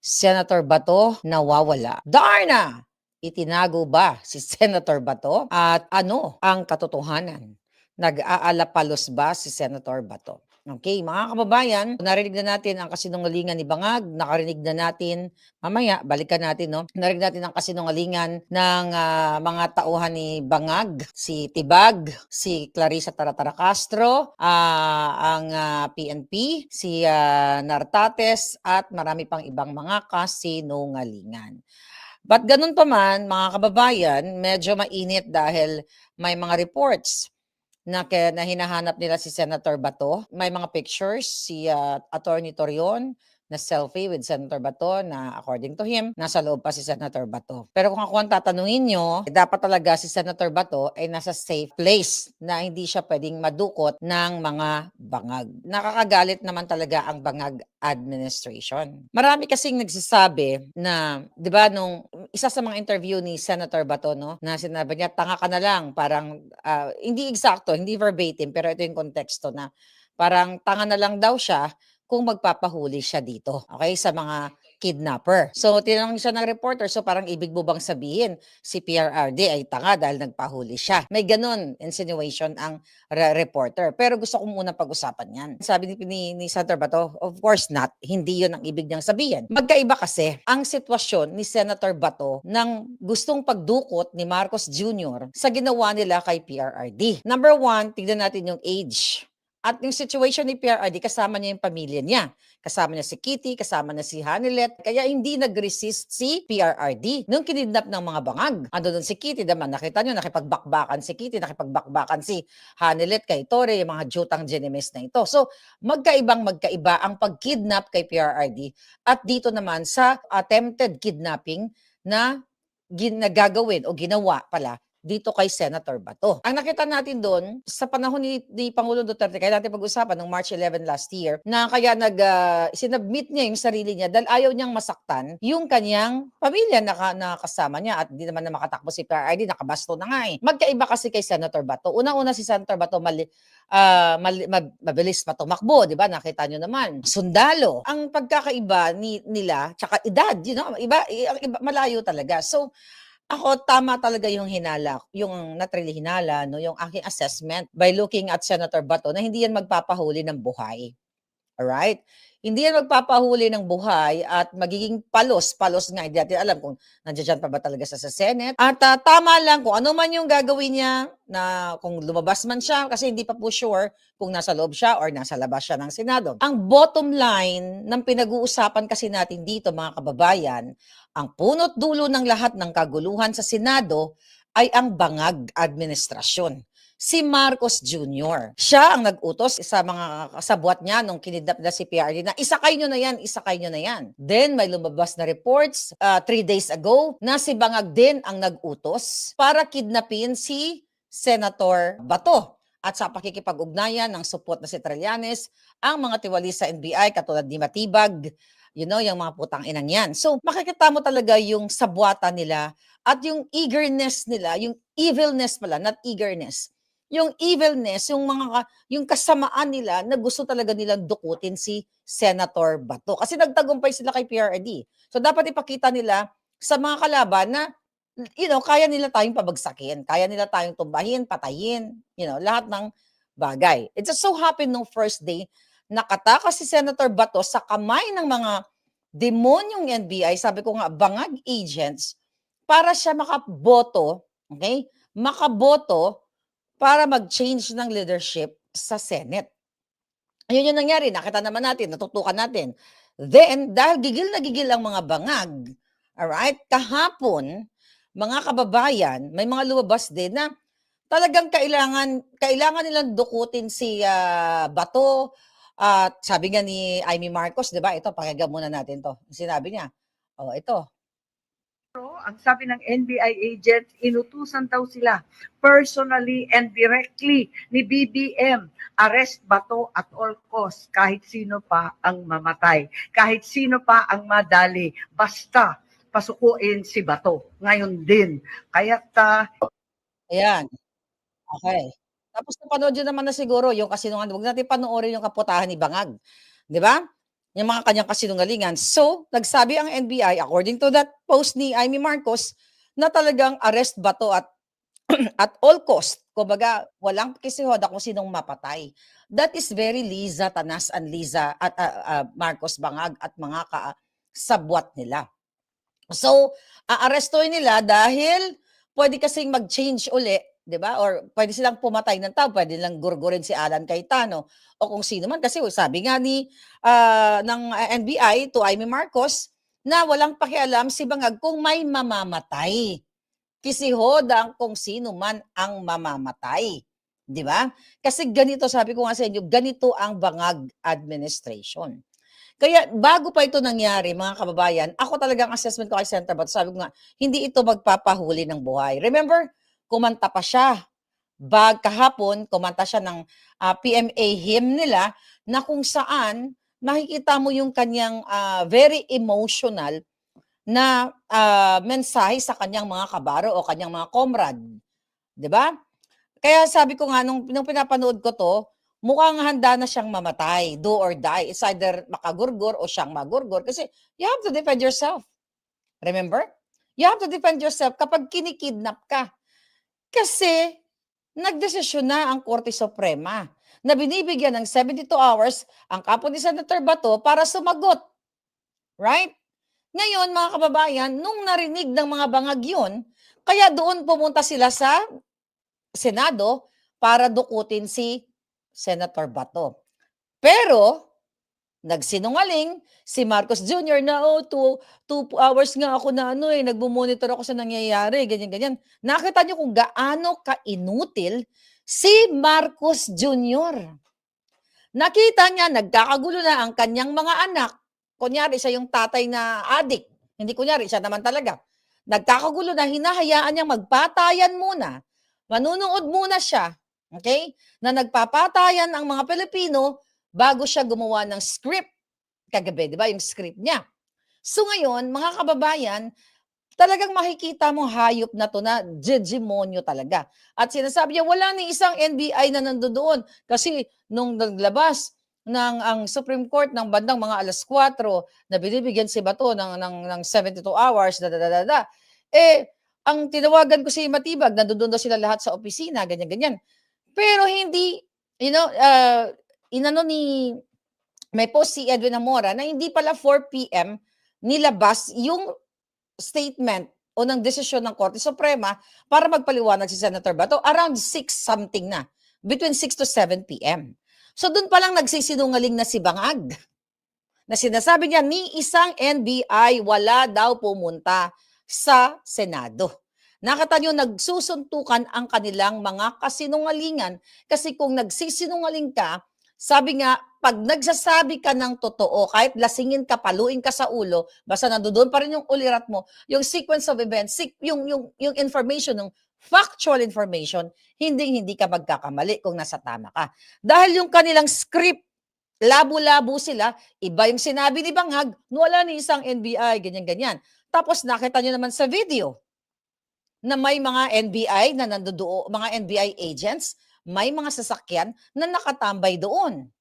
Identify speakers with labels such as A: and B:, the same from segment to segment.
A: Senator Bato nawawala. Darna! Itinago ba si Senator Bato? At ano ang katotohanan? Nag-aalapalos ba si Senator Bato? Okay, mga kababayan, narinig na natin ang kasinungalingan ni Bangag, nakarinig na natin, mamaya balikan natin, no? Narinig natin ang kasinungalingan ng mga tauhan ni Bangag, si Tibag, si Clarissa Taratara Castro, ang PNP, si Nartates, at marami pang ibang mga kasinungalingan. But ganun pa man, mga kababayan, medyo mainit dahil may mga reports na hinahanap nila si Senator Bato. May mga pictures si Attorney Torion na selfie with Senator Bato na according to him, nasa loob pa si Senator Bato. Pero kung ako ang tatanungin nyo, dapat talaga si Senator Bato ay nasa safe place na hindi siya pwedeng madukot ng mga bangag. Nakakagalit naman talaga ang bangag administration. Marami kasing nagsasabi na, di ba, nung isa sa mga interview ni Senator Bato, no, na sinabi niya, tanga ka na lang, parang hindi eksakto, hindi verbatim, pero ito yung konteksto na parang tanga na lang daw siya kung magpapahuli siya dito, okay, sa mga kidnapper. So, tinanong siya ng reporter, so parang ibig mo bang sabihin si PRRD ay tanga dahil nagpahuli siya? May ganun insinuation ang reporter. Pero gusto ko muna pag-usapan yan. Sabi ni Senator Bato, of course not. Hindi yun ang ibig niyang sabihin. Magkaiba kasi ang sitwasyon ni Senator Bato ng gustong pagdukot ni Marcos Jr. sa ginawa nila kay PRRD. Number one, tignan natin yung age. At yung situation ni PRRD, kasama niya yung pamilya niya. Kasama niya si Kitty, kasama niya si Hanilet. Kaya hindi nag-resist si PRRD nung kinidnap ng mga bangag. Ando doon si Kitty, naman nakita niyo, nakipagbakbakan si Kitty, nakipagbakbakan si Hanilet kay Tore, yung mga jutang genemes na ito. So, magkaiba ang pag-kidnap kay PRRD at dito naman sa attempted kidnapping na ginagagawin o ginawa pala dito kay Senator Bato. Ang nakita natin doon, sa panahon ni Pangulong Duterte, kaya natin pag-usapan noong March 11 last year, na kaya sinubmit niya yung sarili niya dahil ayaw niyang masaktan yung kanyang pamilya na kasama niya at di naman na makatakbo si PRRD, nakabasto na nga eh. Magkaiba kasi kay Senator Bato. Unang-una si Senator Bato, mabilis pa tumakbo, di ba? Nakita niyo naman. Sundalo. Ang pagkakaiba nila, tsaka edad, iba, malayo talaga. So, ako, tama talaga yung not really hinala, no, yung aking assessment by looking at Senator Bato na hindi yan magpapahuli ng buhay. Alright? Hindi yan magpapahuli ng buhay at magiging palos nga. Hindi natin alam kung nandiyan pa ba talaga sa Senate. At tama lang kung ano man yung gagawin niya, na kung lumabas man siya, kasi hindi pa po sure kung nasa loob siya or nasa labas siya ng Senado. Ang bottom line ng pinag-uusapan kasi natin dito, mga kababayan, ang punot dulo ng lahat ng kaguluhan sa Senado ay ang bangag administrasyon. Si Marcos Jr. Siya ang nag-utos sa mga kasabwat niya nung kinidnap na si PRD na isakay nyo na yan, isakay nyo na yan. Then may lumabas na reports 3 days ago na si Bangag din ang nag-utos para kidnapin si Senator Bato. At sa pakikipag-ugnayan ng supot na si Trillanes, ang mga tiwali sa NBI katulad ni Matibag, yung mga putang inang yan. So makikita mo talaga yung sabwata nila at yung eagerness nila, yung evilness pala, not eagerness, yung evilness, yung kasamaan nila na gusto talaga nilang dukutin si Senator Bato. Kasi nagtagumpay sila kay PRRD. So dapat ipakita nila sa mga kalaban na kaya nila tayong pabagsakin, kaya nila tayong tumbahin, patayin, lahat ng bagay. It just so happened nung first day, nakatakas si Senator Bato sa kamay ng mga demonyong NBI, sabi ko nga, bangag agents, para siya makaboto, okay? Makaboto para mag-change ng leadership sa Senate. Ayun yung nangyari, nakita naman natin, natutukan natin. Then, dahil gigil na gigil ang mga bangag, alright, kahapon, mga kababayan, may mga lumabas din na talagang kailangan nilang dukutin si Bato. At sabi nga ni Amy Marcos, di ba, ito, pakinggan muna natin to. Sinabi niya, ito.
B: Ang sabi ng NBI agent, inutusan daw sila personally and directly ni BBM, arrest Bato at all costs, kahit sino pa ang mamatay, kahit sino pa ang madali, basta pasukuin si Bato. Ngayon din.
A: Ayan. Okay. Tapos napanood yun naman na siguro yung kasinungalingan. Huwag natin panoorin yung kaputahan ni Bangag. Di ba? yung mga kanyang kasinungalingan. So, nagsabi ang NBI, according to that post ni Amy Marcos, na talagang arrest ba to at at all cost. Kumbaga, walang kisihoda kung sinong mapatay. That is very Liza Tanas and Liza at Marcos Bangag at mga kasabwat nila. So, aarestuhin nila dahil pwede kasing mag-change uli, 'di ba? Or pwede silang pumatay ng tao, pwede lang gurgurin si Alan Cayetano o kung sino man kasi sabi nga ni ng NBI to Amy Marcos na walang pakialam si Bangag kung may mamamatay. Kisihoda kung sino man ang mamamatay, 'di ba? Kasi ganito sabi ko nga sa inyo, ganito ang Bangag administration. Kaya bago pa ito nangyari mga kababayan, ako talagang assessment ko kay Senator Bato, sabi ko nga, hindi ito magpapahuli ng buhay. Remember, kumanta pa siya. Kahapon, kumanta siya ng PMA hymn nila na kung saan makikita mo yung kanyang very emotional na mensahe sa kanyang mga kabaro o kanyang mga comrade. 'Di ba? Kaya sabi ko nga, nung pinapanood ko to, mukhang handa na siyang mamatay, do or die. It's either makagurgur o siyang magurgur kasi you have to defend yourself. Remember? You have to defend yourself kapag kinikidnap ka. Kasi nagdesisyon na ang Korte Suprema na binibigyan ng 72 hours ang kapo ni Senator Bato para sumagot. Right? Ngayon, mga kababayan, nung narinig ng mga bangag yun, kaya doon pumunta sila sa Senado para dukutin si Senator Bato. Pero, nagsinungaling si Marcos Jr. na, 2 hours nga ako na nagmo-monitor ako sa nangyayari, ganyan-ganyan. Nakita niyo kung gaano ka-inutil si Marcos Jr. Nakita niya, nagkakagulo na ang kanyang mga anak. Kunyari, siya yung tatay na adik. Hindi kunyari, siya naman talaga. Nagkakagulo na, hinahayaan niyang magpatayan muna. Manunood muna siya, okay? Na nagpapatayan ang mga Pilipino bago siya gumawa ng script kagabi, di ba? Yung script niya. So ngayon, mga kababayan, talagang makikita mo hayop na to na demonyo talaga. At sinasabi niya, wala ni isang NBI na nandoon. Kasi nung naglabas ang Supreme Court ng bandang mga 4:00 na binibigyan si Bato ng 72 hours, ang tinawagan ko si Matibag, nandoon daw sila lahat sa opisina, ganyan-ganyan. Pero hindi, inano may post si Edwin Amora na hindi pala 4 p.m. nilabas yung statement o ng desisyon ng Korte Suprema para magpaliwanag si Senator Bato around 6 something na, between 6 to 7 p.m. So doon pa lang nagsisinungaling na si Bangag na sinasabi niya ni isang NBI wala daw pumunta sa Senado. Nakita nyo, nagsusuntukan ang kanilang mga kasinungalingan kasi kung nagsisinungaling ka, sabi nga, pag nagsasabi ka ng totoo, kahit lasingin ka, paluin ka sa ulo, basta nandoon pa rin yung ulirat mo, yung sequence of events, yung information, yung factual information, hindi ka magkakamali kung nasa tama ka. Dahil yung kanilang script, labo-labo sila, iba yung sinabi ni Bangag, wala ni isang NBI, ganyan-ganyan. Tapos nakita nyo naman sa video, na may mga NBI na nandoon, mga NBI agents, may mga sasakyan na nakatambay doon.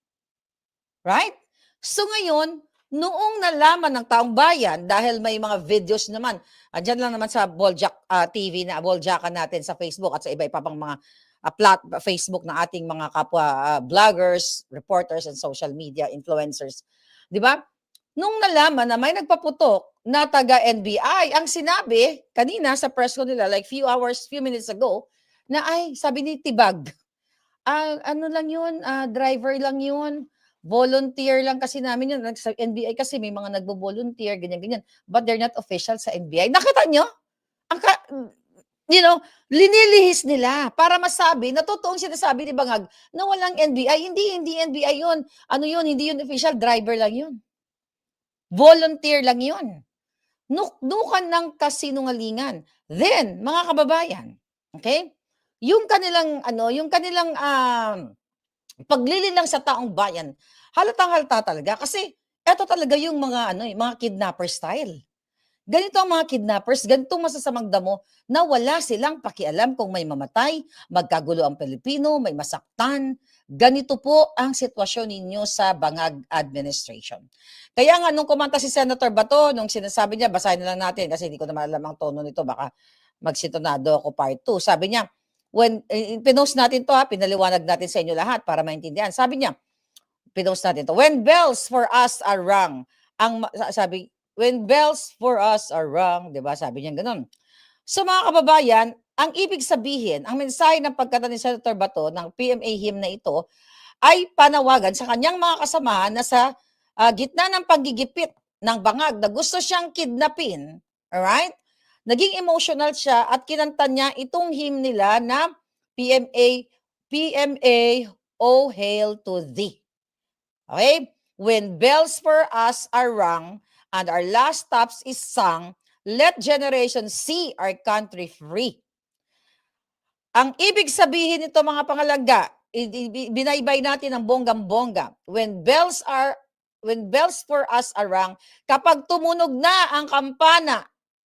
A: Right? So ngayon, noong nalaman ng taong bayan, dahil may mga videos naman, andyan lang naman sa Boljak TV na Boljakan natin sa Facebook at sa iba-iba pang mga Facebook ng ating mga kapwa vloggers, reporters, and social media influencers. Di ba? Nung nalaman na may nagpaputok na taga-NBI, ang sinabi kanina sa press ko nila, like few minutes ago, na ay, sabi ni Tibag, ano lang yun, driver lang yun, volunteer lang kasi namin yun. Sa NBI kasi may mga nagbo-volunteer, ganyan-ganyan, but they're not official sa NBI. Nakita nyo? Linilihis nila para masabi na totoong sinasabi ni Bangag na walang NBI. Hindi NBI yun. Ano yun? Hindi yun official, driver lang yun. Volunteer lang yun. Nuknukan ng kasinungalingan. Then, mga kababayan, okay? Yung kanilang paglililang sa taong bayan, halatang-halata talaga kasi eto talaga yung mga mga kidnapper style. Ganito ang mga kidnappers, ganitong masasamang damo na wala silang pakialam kung may mamatay, magkagulo ang Pilipino, may masaktan. Ganito po ang sitwasyon ninyo sa Bangag Administration. Kaya nga nung kumanta si Senator Bato, nung sinasabi niya, basahin na lang natin kasi hindi ko naman alam ang tono nito, baka magsitonado ako part 2. Sabi niya, pinost natin to pinaliwanag natin sa inyo lahat para maintindihan. Sabi niya, pinost natin to, when bells for us are rung, sabi, when bells for us are rung, di ba? Sabi niya ganun. So mga kababayan, ang ibig sabihin, ang mensahe ng pagkanta ni Senator Bato ng PMA hymn na ito ay panawagan sa kanyang mga kasamahan na sa gitna ng paggigipit ng bangag na gusto siyang kidnapin, alright? Naging emotional siya at kinanta niya itong hymn nila na PMA, O Hail to Thee. Okay? When bells for us are rung and our last stops is sung, let generations see our country free. Ang ibig sabihin nito mga pangalaga, binaybay natin ang bonggang-bongga. When bells for us are rung, kapag tumunog na ang kampana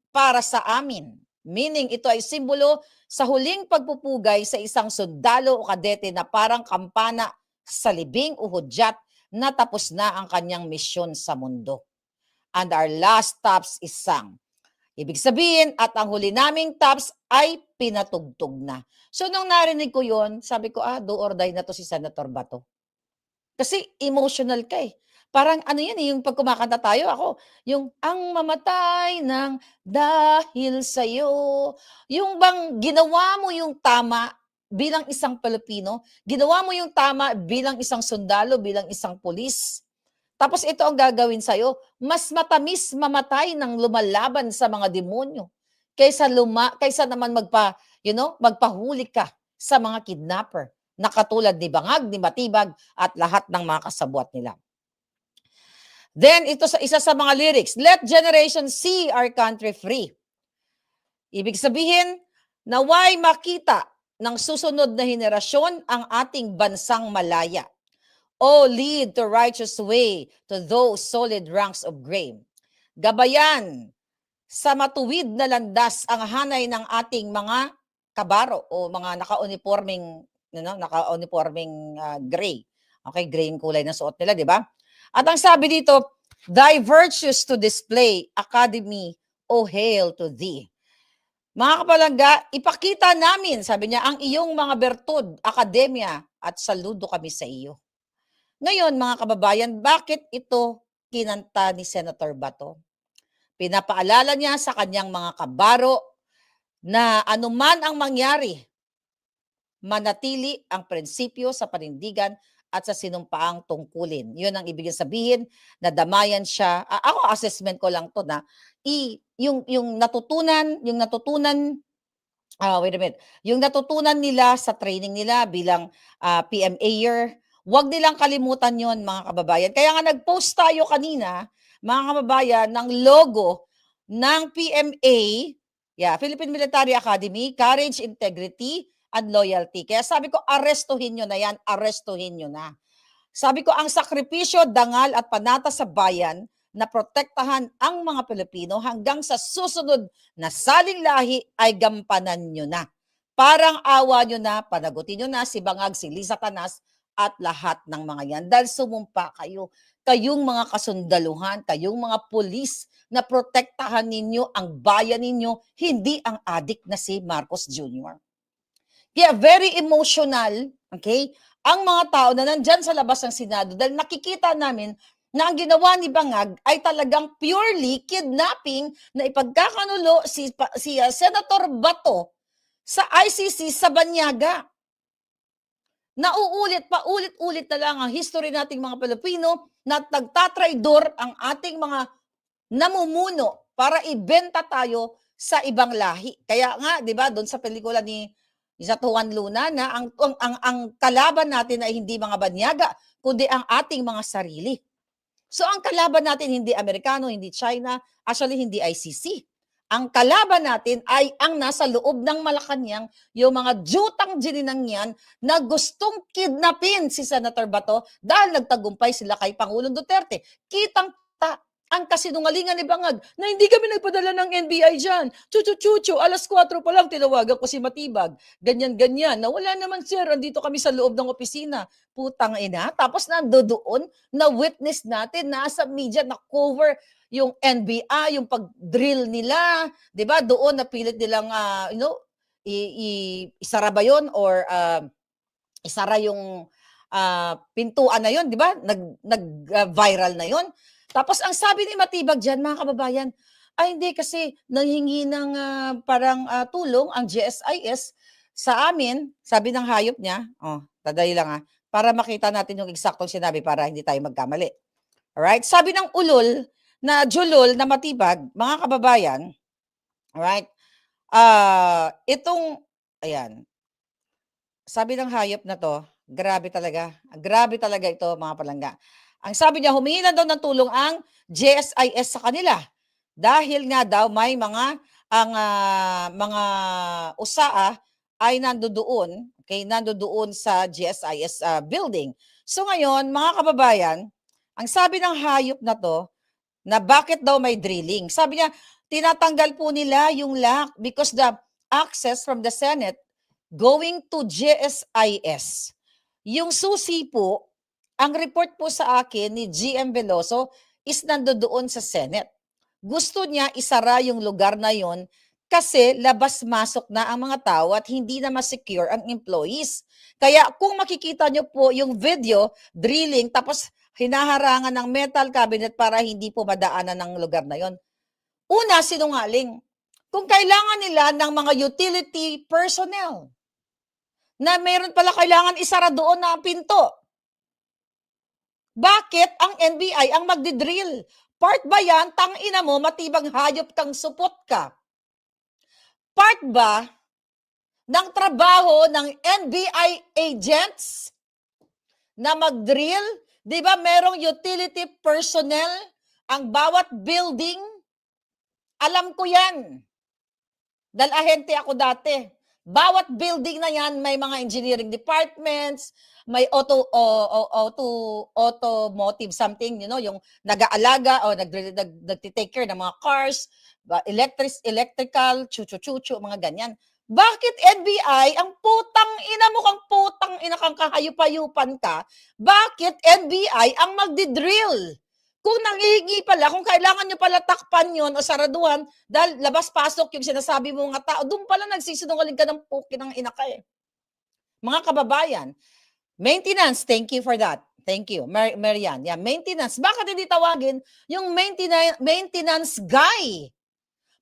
A: para sa amin, meaning ito ay simbolo sa huling pagpupugay sa isang sundalo o kadete na parang kampana sa libing o hudyat na tapos na ang kanyang misyon sa mundo. And our last stops is sung. Ibig sabihin, at ang huli naming tops ay pinatugtog na. So nung narinig ko yon, sabi ko, do or die na to si Senator Bato. Kasi emotional ka eh. Parang ano yan yung pag kumakanta tayo, ako, yung ang mamatay ng dahil sa'yo. Yung bang ginawa mo yung tama bilang isang Pilipino, ginawa mo yung tama bilang isang sundalo, bilang isang pulis. Tapos ito ang gagawin sa'yo, mas matamis mamatay ng lumalaban sa mga demonyo kaysa naman magpahuli ka sa mga kidnapper na katulad ni Bangag, ni Matibag at lahat ng mga kasabwat nila. Then ito sa isa sa mga lyrics, let generations see our country free. Ibig sabihin, naway makita ng susunod na henerasyon ang ating bansang malaya. O lead to righteous way to those solid ranks of grain. Gabayan sa matuwid na landas ang hanay ng ating mga kabaro o mga naka-uniforming gray. Okay, gray yung kulay ng suot nila, di ba? At ang sabi dito, thy virtues to display, Academy, O hail to thee. Mga kapalangga, ipakita namin, sabi niya, ang iyong mga bertud, akademya, at saludo kami sa iyo. Ngayon, mga kababayan, bakit ito kinanta ni Senator Bato? Pinapaalala niya sa kanyang mga kabaro na anuman ang mangyari, manatili ang prinsipyo sa panindigan at sa sinumpaang tungkulin. Yun ang ibig sabihin na damayan siya. Ako, assessment ko lang to na yung natutunan nila sa training nila bilang PMA-er, huwag nilang kalimutan yon mga kababayan. Kaya nga nag-post tayo kanina, mga kababayan, ng logo ng PMA, Philippine Military Academy, Courage, Integrity, and Loyalty. Kaya sabi ko, arestuhin nyo na yan, arestuhin nyo na. Sabi ko, ang sakripisyo, dangal at panata sa bayan na protektahan ang mga Pilipino hanggang sa susunod na saling lahi ay gampanan nyo na. Parang awa nyo na, panagutin nyo na si Bangag, si Liza Canas, at lahat ng mga yan. Dahil sumumpa kayo, kayong mga kasundaluhan, kayong mga pulis na protektahan ninyo ang bayan ninyo, hindi ang adik na si Marcos Jr. Kaya very emotional, okay, ang mga tao na nandyan sa labas ng Senado dahil nakikita namin na ang ginawa ni Bangag ay talagang purely kidnapping na ipagkakanulo si Senator Bato sa ICC sa Banyaga. Paulit-ulit na lang ang history nating mga Pilipino na nagtatraidor ang ating mga namumuno para ibenta tayo sa ibang lahi. Kaya nga, 'di ba, doon sa pelikula ni Juan Luna na ang kalaban natin ay hindi mga Banyaga, kundi ang ating mga sarili. So ang kalaban natin hindi Amerikano, hindi China, actually hindi ICC. Ang kalaban natin ay ang nasa loob ng Malacanang, yung mga jutang jininang yan na gustong kidnapin si Senator Bato dahil nagtagumpay sila kay Pangulong Duterte. Kitang-kita ang kasinungalingan ni Bangag na hindi kami nagpadala ng NBI dyan. Chuchu-chuchu, 4:00 pa lang tinawagan ko si Matibag. Ganyan-ganyan. Na wala naman sir, andito kami sa loob ng opisina. Putang ina. Tapos nandoon, na witness natin, nasa media, na cover yung NBI, yung pag-drill nila. 'Di ba? Doon napilit nilang, isara ba yun or isara yung pintuan na yun, 'di ba? Nag-viral na yun. Tapos ang sabi ni Matibag diyan, mga kababayan, ay hindi kasi nanghingi ng parang tulong ang GSIS sa amin, sabi ng hayop niya. Oh, tadali lang para makita natin yung eksaktong sinabi para hindi tayo magkamali. Alright? Sabi ng ulol na julol na Matibag, mga kababayan, alright? Itong ayan, sabi ng hayop na 'to, grabe talaga. Grabe talaga ito, mga palangga. Ang sabi niya, humingi na daw ng tulong ang GSIS sa kanila dahil nga daw may mga usaa ay nandoon, okay, nandoon sa GSIS building. So ngayon, mga kababayan, ang sabi ng hayop na 'to, na bakit daw may drilling. Sabi niya, tinatanggal po nila yung lock because the access from the Senate going to GSIS. Yung susi po, ang report po sa akin ni GM Veloso is nandoon sa Senate. Gusto niya isara yung lugar na yon kasi labas-masok na ang mga tao at hindi na ma-secure ang employees. Kaya kung makikita nyo po yung video, drilling, tapos hinaharangan ng metal cabinet para hindi po madaanan ng lugar na yon. Una, sinungaling. Kung kailangan nila ng mga utility personnel, na meron pala kailangan isara doon na pinto. Bakit ang NBI ang magdidrill? Part ba yan? Tangina mo, Matibang hayop kang supot ka. Part ba ng trabaho ng NBI agents na mag-drill? Di ba merong utility personnel ang bawat building? Alam ko yan. Dahil ahente ako dati. Bawat building na yan, may mga engineering departments, may automotive something, yung nag-aalaga o nag-take care ng mga cars, electrical, chuchu-chuchu, mga ganyan. Bakit NBI, ang putang ina mo kang putang ina kang kahayup-hayupan ka, bakit NBI ang magdi-drill? Kung nangihingi pala, kung kailangan nyo pala takpan yon o saraduhan, dahil labas-pasok yung sinasabi mo nga tao, doon pala nagsisinungaling ka ng puki ng ina ka eh. Mga kababayan, maintenance, thank you for that. Thank you, Marian. Yeah, maintenance. Bakit hindi tawagin yung maintenance guy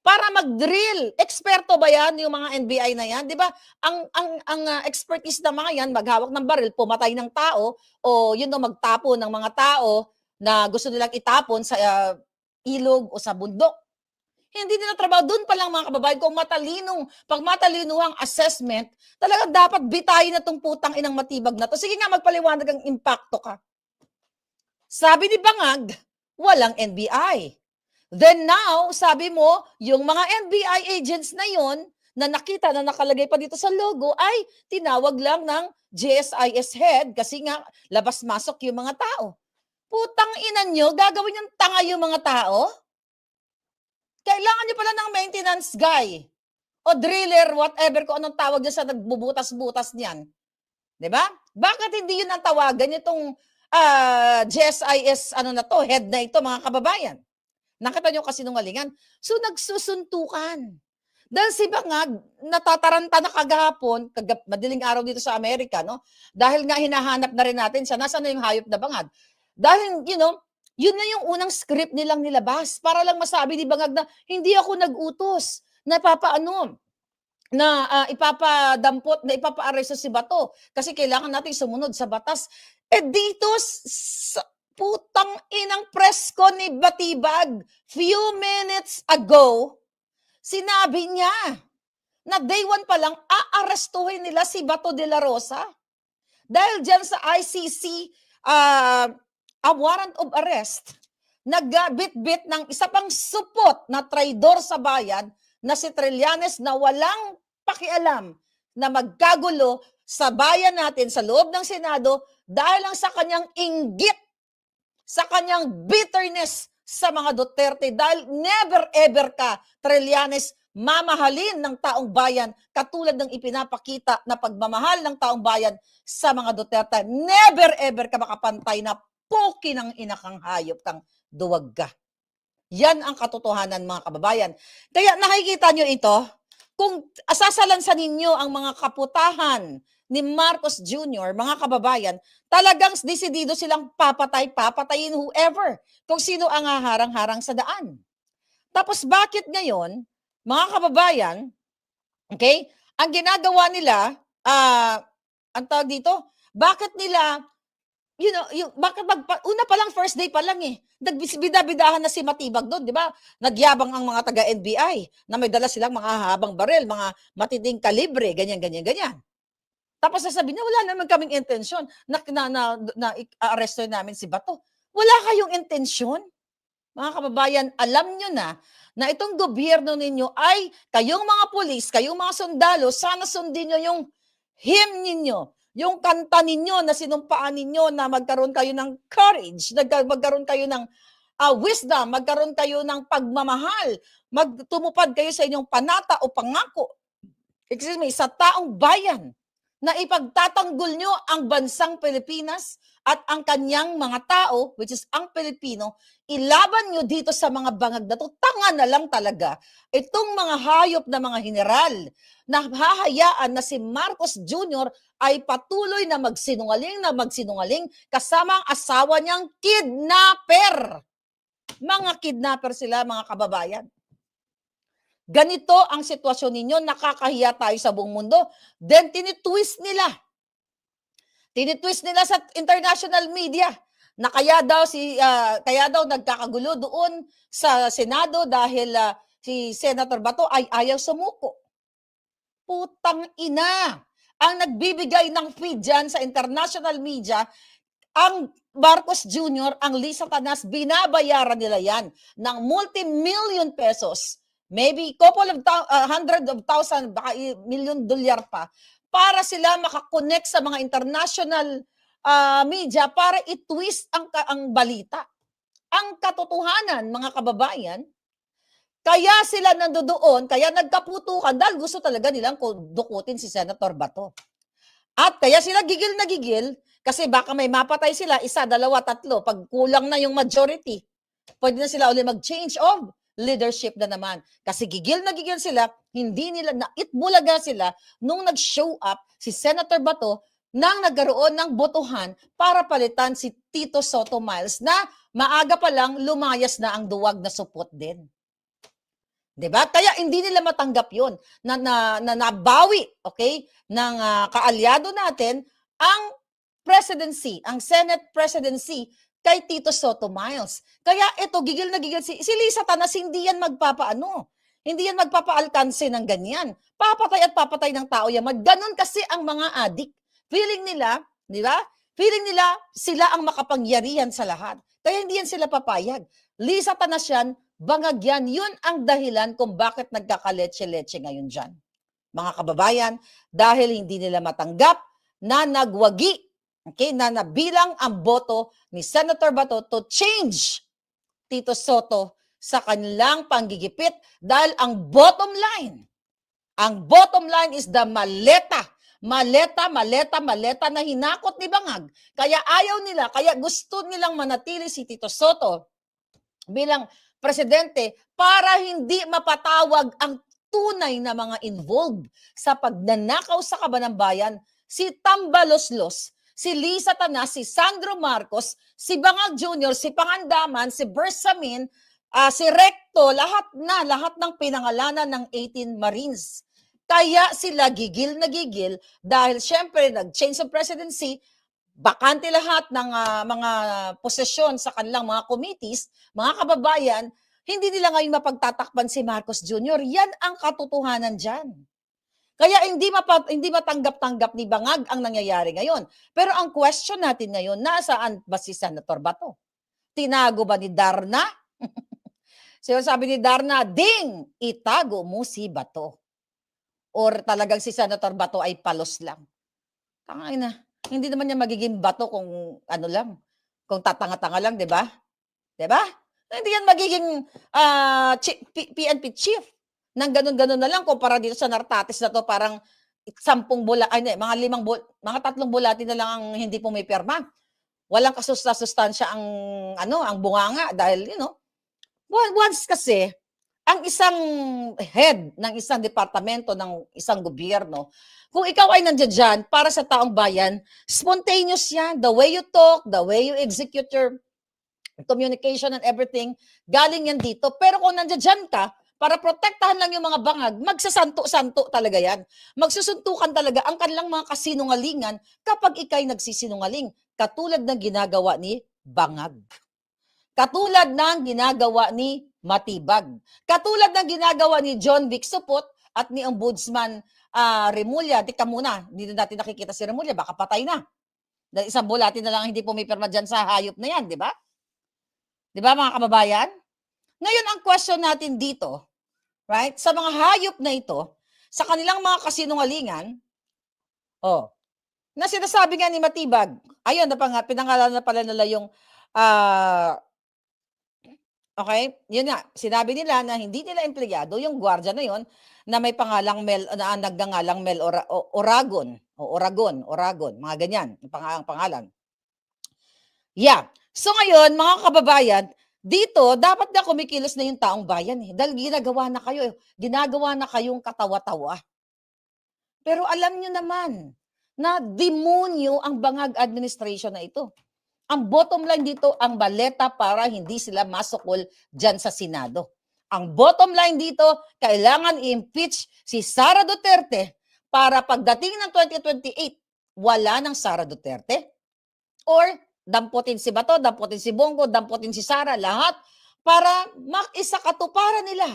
A: para mag-drill? Eksperto ba yan, yung mga NBI na yan? Di ba? Ang expertise na mga yan, maghawak ng baril, pumatay ng tao, o yun o magtapo ng mga tao na gusto nilang itapon sa ilog o sa bundok. Hindi nila trabaho. Doon pa lang, mga kababayan, kung pag matalinuhang assessment, talagang dapat bitayin na itong putang inang Matibag na to. Sige nga, magpaliwanag ang impacto ka. Sabi ni Bangag, walang NBI. Then now, sabi mo, yung mga NBI agents na yon na nakita na nakalagay pa dito sa logo ay tinawag lang ng GSIS head kasi nga labas-masok yung mga tao. Putang ina nyo, gagawin yung tanga yung mga tao? Kailangan nyo pala ng maintenance guy o driller, whatever, kung anong tawag niya sa nagbubutas-butas niyan. Diba? Bakit hindi yun ang tawagan itong GSIS head na ito, mga kababayan? Nakita nyo kasinungalingan? So nagsusuntukan. Dahil si Bangag, natataranta na kagahapon, madaling araw dito sa Amerika, no? Dahil nga hinahanap na rin natin siya, nasaan na yung hayop na Bangag? Dahil, yun na yung unang script nilang nilabas para lang masabi ni Bangag na hindi ako nag-utos na ipapadampot, na ipapa-aresto si Bato kasi kailangan natin sumunod sa batas. Dito, putang inang presko ni Batibag, few minutes ago, sinabi niya na day 1 pa lang aarestuhin nila si Bato de la Rosa dahil dyan sa ICC a warrant of arrest, nagbit-bit ng isa pang supot na traidor sa bayan na si Trillanes na walang pakialam na magkagulo sa bayan natin sa loob ng Senado dahil lang sa kanyang inggit, sa kanyang bitterness sa mga Duterte dahil never ever ka, Trillanes, mamahalin ng taong bayan katulad ng ipinapakita na pagmamahal ng taong bayan sa mga Duterte. Never ever ka makapantay na poki ng inakang hayop kang duwag ka. Yan ang katotohanan, mga kababayan. Kaya nakikita nyo ito, kung sasalansan ninyo ang mga kaputahan ni Marcos Jr., mga kababayan, talagang desidido silang papatayin whoever, kung sino ang haharang-harang sa daan. Tapos bakit ngayon, mga kababayan, okay, ang ginagawa nila, ang tawag dito, bakit nila, bakit una pa lang, first day pa lang nagbida-bidahan na si Matibag doon, di ba? Nagyabang ang mga taga-NBI na may dala silang mga habang baril, mga matinding kalibre, ganyan, ganyan, ganyan. Tapos sasabihin niya, wala naman kaming intensyon na i-arresto namin si Bato. Wala kayong intensyon? Mga kababayan, alam nyo na itong gobyerno ninyo ay kayong mga pulis, kayong mga sundalo, sana sundin nyo yung hymn ninyo, yung kanta ninyo na sinumpaan ninyo na magkaroon kayo ng courage, magkaroon kayo ng wisdom, magkaroon kayo ng pagmamahal, magtumupad kayo sa inyong panata o pangako, excuse me, sa taong bayan na ipagtatanggol nyo ang bansang Pilipinas at ang kanyang mga tao, which is ang Pilipino, ilaban nyo dito sa mga bangag na to. Tanga na lang talaga itong mga hayop na mga general na hahayaan na si Marcos Jr. ay patuloy na magsinungaling kasama ang asawa niyang kidnapper. Mga kidnapper sila, mga kababayan. Ganito ang sitwasyon ninyo, nakakahiya tayo sa buong mundo. Then tinitwist nila sa international media na kaya daw nagkakagulo doon sa Senado dahil si Senator Bato ay ayaw sumuko. Putang ina! Ang nagbibigay ng feed dyan sa international media, ang Marcos Jr., ang Lisa Tanas, binabayaran nila yan ng multi-million pesos. Maybe couple of hundred of thousand, baka $1,000,000 pa, para sila makakonect sa mga international media para i-twist ang balita. Ang katotohanan, mga kababayan, kaya sila nandoon, kaya nagkaputukan dahil gusto talaga nilang dukutin si Senator Bato. At kaya sila gigil na gigil kasi baka may mapatay sila, 1, 2, 3, pag kulang na yung majority, pwede na sila ulit mag-change of leadership na naman. Kasi gigil na gigil sila, hindi nila, naitbulaga sila nung nag-show up si Senator Bato nang nagkaroon ng botohan para palitan si Tito Soto Miles na maaga pa lang lumayas na ang duwag na supot din. 'Di ba? Kaya hindi nila matanggap 'yon na nabawi, okay, ng kaalyado natin ang presidency, ang Senate presidency kay Tito Soto Miles. Kaya ito, gigil na gigil si Lisa Tanas, hindi yan hindi yan magpapaalkanse ng ganyan. Papatay at papatay ng tao yan. Ganon kasi ang mga adik. Feeling nila, di ba? Feeling nila sila ang makapangyarihan sa lahat. Kaya hindi yan sila papayag. Lisa Tanas yan, bangag yan. Yun ang dahilan kung bakit nagkakaletse-letse ngayon dyan. Mga kababayan, dahil hindi nila matanggap na nagwagi, okay, na nabilang ang boto ni Senator Bato to change Tito Soto sa kanilang panggigipit dahil ang bottom line is the maleta na hinakot ni Bangag. Kaya ayaw nila, kaya gusto nilang manatili si Tito Soto bilang presidente para hindi mapatawag ang tunay na mga involved sa pagnanakaw sa kaban ng bayan, si Tambaloslos, si Lisa Tanas, si Sandro Marcos, si Bangag Jr., si Pangandaman, si Bersamin, si Recto, lahat ng pinangalanan ng 18 Marines. Kaya sila gigil na gigil dahil syempre nag-change of presidency, bakante lahat ng mga posisyon sa kanilang mga committees, mga kababayan, hindi nila ngayon mapagtatakpan si Marcos Jr. Yan ang katotohanan dyan. Kaya hindi matanggap-tanggap ni Bangag ang nangyayari ngayon. Pero ang question natin ngayon, nasaan ba si Senator Bato? Tinago ba ni Darna? Sabi ni Darna, ding, itago mo si Bato. Or talagang si Senator Bato ay palos lang. Tangina, hindi naman niya magiging bato kung ano lang, kung tatanga-tanga lang, 'di ba? 'Di ba? Hindi yan magiging PNP chief ng ganun-ganun na lang kumpara dito sa Nartates na 'to parang 10 ay hindi, mga 3 bulati na lang ang hindi pumipirma. Walang kasusta-sustansya ang ano, ang bunganga dahil once kasi ang isang head ng isang departamento ng isang gobyerno, kung ikaw ay nandiyan diyan para sa taong bayan, spontaneous 'yan. The way you talk, the way you execute your communication and everything, galing yan dito. Pero kung nandiyan ka, para protektahan lang yung mga bangag, magsasanto-santo talaga yan. Magsusuntukan talaga ang kanilang mga kasinungalingan kapag ikay nagsisinungaling. Katulad ng ginagawa ni Bangag. Katulad ng ginagawa ni Matibag. Katulad ng ginagawa ni John Vic Supot at ni Ombudsman Remulla. Tika muna, hindi na natin nakikita si Remulla, baka patay na. Dahil isang bulati na lang hindi pumipirma dyan sa hayop na yan, di ba? Di ba mga kababayan? Ngayon ang question natin dito, right? Sa mga hayop na ito, sa kanilang mga kasinungalingan, na sinasabi nga ni Matibag, ayun, pinangalan na pala nila yung, okay, yun nga, sinabi nila na hindi nila empleyado yung gwardiya na yun na may pangalang Mel, na nagngangalang Mel Oragon, Oragon, mga ganyan, ang pangalan. Yeah. So ngayon, mga kababayan, dito dapat na kumikilos na yung taong bayan dahil ginagawa na kayong katawa-tawa. Pero alam nyo naman na demonyo ang Bangag administration na ito. Ang bottom line dito, ang baleta para hindi sila masukol dyan sa Senado. Ang bottom line dito, kailangan i-impeach si Sara Duterte para pagdating ng 2028, wala ng Sara Duterte or damputin si Bato, damputin si Bongo, damputin si Sara, lahat para makisakatuparan nila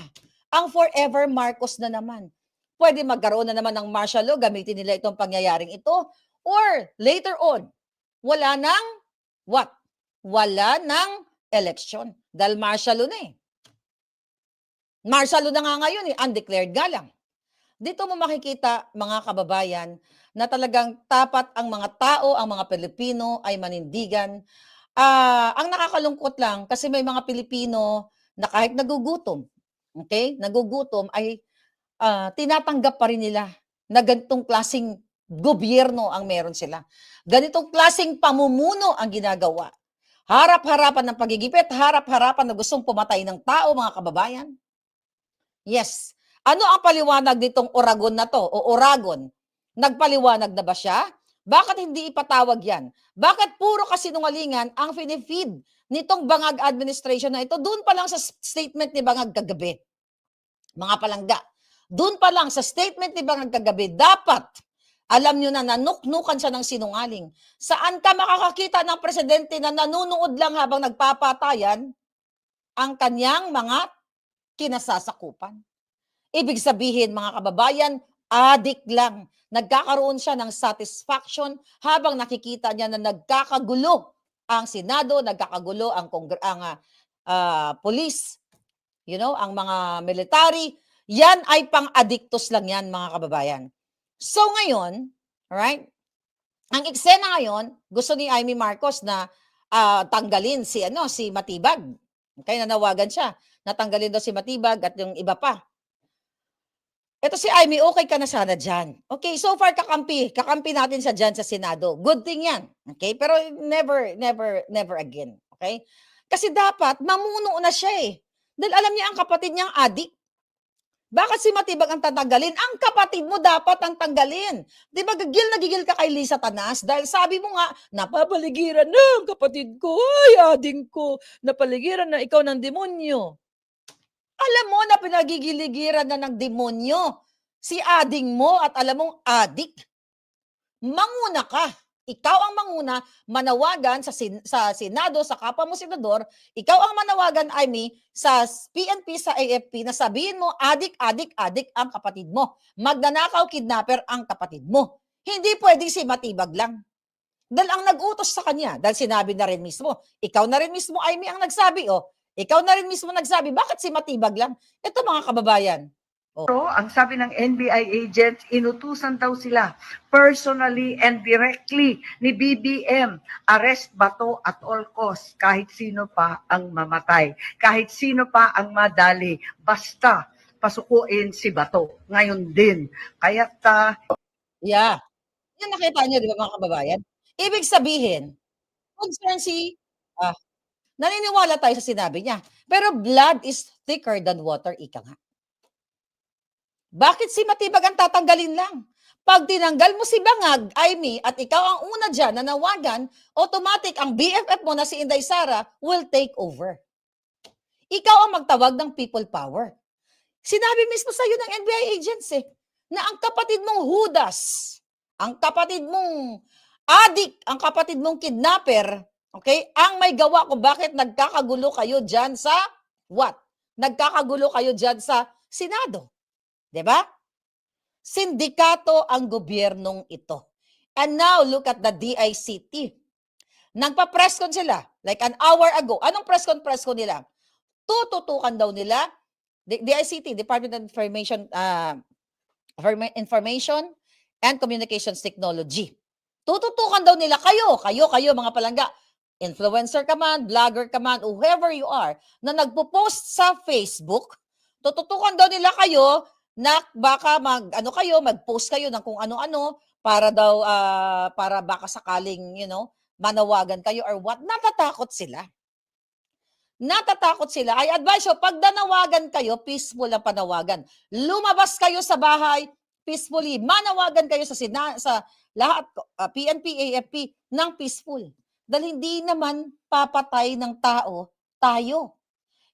A: ang forever Marcos na naman. Pwede magkaroon na naman ng martial law, gamitin nila itong pangyayaring ito, or later on, wala ng what? Wala ng election. Dahil martial law na eh. Martial law na nga ngayon eh, undeclared nga lang. Dito mo makikita, mga kababayan, na talagang tapat ang mga tao, ang mga Pilipino ay manindigan. Ang nakakalungkot lang, kasi may mga Pilipino na kahit nagugutom, okay, nagugutom ay tinatanggap pa rin nila na ganitong klaseng gobyerno ang meron sila. Ganitong klaseng pamumuno ang ginagawa. Harap-harapan ng pagigipit, harap-harapan na gustong pumatay ng tao, mga kababayan. Yes. Ano ang paliwanag nitong Oragon na to o Oragon? Nagpaliwanag na ba siya? Bakit hindi ipatawag yan? Bakit puro kasinungalingan ang finifeed nitong Bangag administration na ito? Doon pa lang sa statement ni Bangag kagabi, mga palangga. Doon pa lang sa statement ni Bangag kagabi, dapat alam nyo na nanuknukan siya ng sinungaling. Saan ka makakakita ng presidente na nanunood lang habang nagpapatayan ang kanyang mga kinasasakupan? Ibig sabihin, mga kababayan, adik lang. Nagkakaroon siya ng satisfaction habang nakikita niya na nagkakagulo ang Senado, nagkakagulo ang police, ang mga military. Yan ay pang-adiktos lang yan, mga kababayan. So ngayon, right, ang eksena ngayon, gusto ni Amy Marcos na tanggalin si Matibag. Kaya nanawagan siya, natanggalin daw si Matibag at yung iba pa. Ito si Amy, okay ka na sana dyan. Okay, so far kakampi natin siya dyan sa Senado. Good thing yan. Okay, pero never again. Okay? Kasi dapat, mamuno na siya eh. Dahil alam niya ang kapatid niyang adik. Bakit si Matibag ang tatanggalin? Ang kapatid mo dapat ang tanggalin. Di ba gigil ka kay Lisa Tanas? Dahil sabi mo nga, napapaligiran na ang kapatid ko. Ay, ading ko. Napaligiran na ikaw ng demonyo. Alam mo na pinagigiligiran na ng demonyo si ading mo at alam mong adik. Manguna ka. Ikaw ang manguna, manawagan sa Senado, sa kapwa mo senador. Ikaw ang manawagan, Amy, sa PNP, sa AFP, na sabihin mo, adik ang kapatid mo. Magnanakaw, kidnapper ang kapatid mo. Hindi pwedeng si Matibag lang. Dahil ang nag-utos sa kanya, dahil sinabi na rin mismo, ikaw na rin mismo, Amy, ang nagsabi, ikaw na rin mismo nagsabi, bakit si Matibag lang? Ito mga kababayan, Oh,
B: Pero ang sabi ng NBI agents, inutusan daw sila personally and directly ni BBM, arrest Bato at all costs, kahit sino pa ang mamatay, kahit sino pa ang madali, basta pasukuin si Bato. Ngayon din. Kaya
A: yeah. Yan nakita niyo 'di ba mga kababayan? Ibig sabihin, concern si ah, naniniwala tayo sa sinabi niya, pero blood is thicker than water, ika nga. Bakit si Matibag ang tatanggalin lang? 'Pag tinanggal mo si Bangag, Aimee, at ikaw ang una diyan na nawagan, automatic ang BFF mo na si Inday Sara will take over. Ikaw ang magtawag ng people power. Sinabi mismo sa'yo ng NBI agents na ang kapatid mong Judas, ang kapatid mong adik, ang kapatid mong kidnapper, okay, ang may gawa kung bakit nagkakagulo kayo dyan sa what? Nagkakagulo kayo dyan sa Senado. 'Di ba? Sindikato ang gobyernong ito. And now, look at the DICT. Nagpa-press con sila, like an hour ago. Anong press con nila? Tututukan daw nila, DICT, Department of Information and Communications Technology. Tututukan daw nila kayo mga palangga, influencer ka man, vlogger ka man, whoever you are, na nagpo-post sa Facebook, tututukan daw nila kayo na baka mag-post kayo ng kung ano-ano para daw, para baka sakaling, manawagan kayo or what. Natatakot sila. I advise you, pag nanawagan kayo, peaceful ang panawagan. Lumabas kayo sa bahay, peacefully. Manawagan kayo sa lahat, PNP, AFP, ng peaceful. Dahil hindi naman papatay ng tao tayo.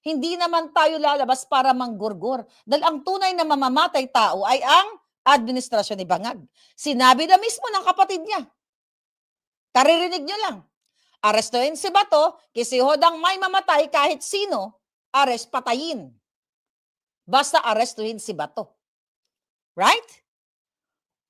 A: Hindi naman tayo lalabas para manggurgur. Dahil ang tunay na mamamatay tao ay ang administrasyon ni Bangag. Sinabi na mismo ng kapatid niya. Karirinig niyo lang. Arestuhin si Bato, kasi hodang may mamatay kahit sino, patayin. Basta arestuhin si Bato. Right?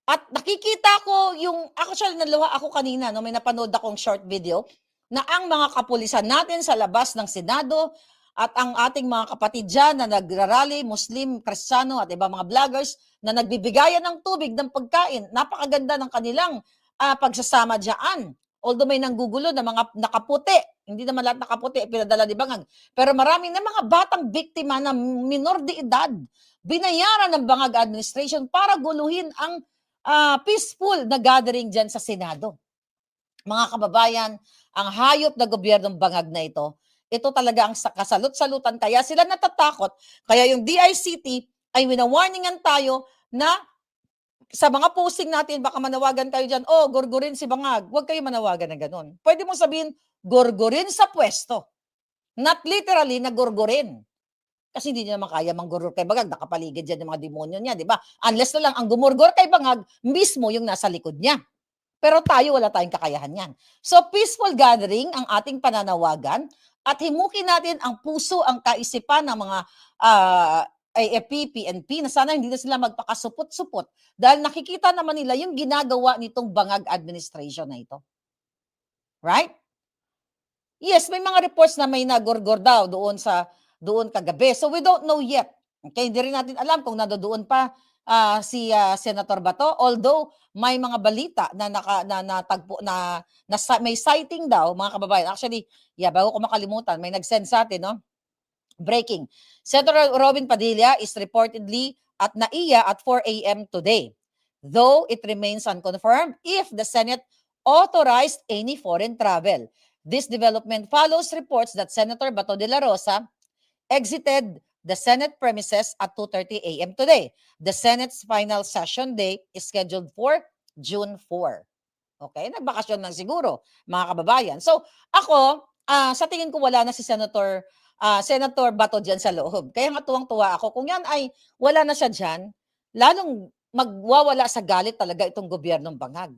A: At nakikita ko actually naluha ako kanina, may napanood akong short video, na ang mga kapulisan natin sa labas ng Senado at ang ating mga kapatid dyan na nagrarally, Muslim, Kristiyano at iba mga vloggers na nagbibigayan ng tubig, ng pagkain. Napakaganda ng kanilang pagsasama dyan. Although may nanggugulo na mga nakaputi, hindi naman lahat nakaputi, pinadala ni Bangag. Pero marami na mga batang biktima na minor de edad, binayaran ng Bangag administration para guluhin ang peaceful na gathering dyan sa Senado. Mga kababayan, ang hayop na gobyernong Bangag na ito talaga ang kasalut-salutan. Kaya sila natatakot. Kaya yung DICT ay winawarningan tayo na sa mga posting natin, baka manawagan kayo dyan, gorgorin si Bangag. Huwag kayo manawagan na ganun. Pwede mo sabihin, gorgorin sa pwesto. Not literally na gorgorin. Kasi hindi niya naman kaya manggurgor kay Bangag. Nakapaligid dyan ng mga demonyo niya, di ba? Unless na lang ang gumurgor kay Bangag, mismo yung nasa likod niya. Pero tayo, wala tayong kakayahan yan. So, peaceful gathering ang ating pananawagan at himukin natin ang puso, ang kaisipan ng mga AFP, PNP na sana hindi na sila magpakasupot-supot dahil nakikita naman nila yung ginagawa nitong Bangag administration na ito. Right? Yes, may mga reports na may nagorgor daw doon kagabi. So we don't know yet. Okay, hindi rin natin alam kung nandoon pa si Senator Bato, although may mga balita na natagpo na may sighting daw, mga kababayan. Actually, bago ko makalimutan, may nag-send sa atin, no? Breaking. Senator Robin Padilla is reportedly at NAIA at 4 a.m. today, though it remains unconfirmed if the Senate authorized any foreign travel. This development follows reports that Senator Bato de la Rosa exited the Senate premises at 2:30 a.m. today. The Senate's final session day is scheduled for June 4. Okay, nagbakasyon lang siguro, mga kababayan. So, ako, sa tingin ko wala na si Senator Bato dyan sa loob. Kaya nga tuwang-tuwa ako. Kung yan ay wala na siya dyan, lalong magwawala sa galit talaga itong gobyernong Bangag.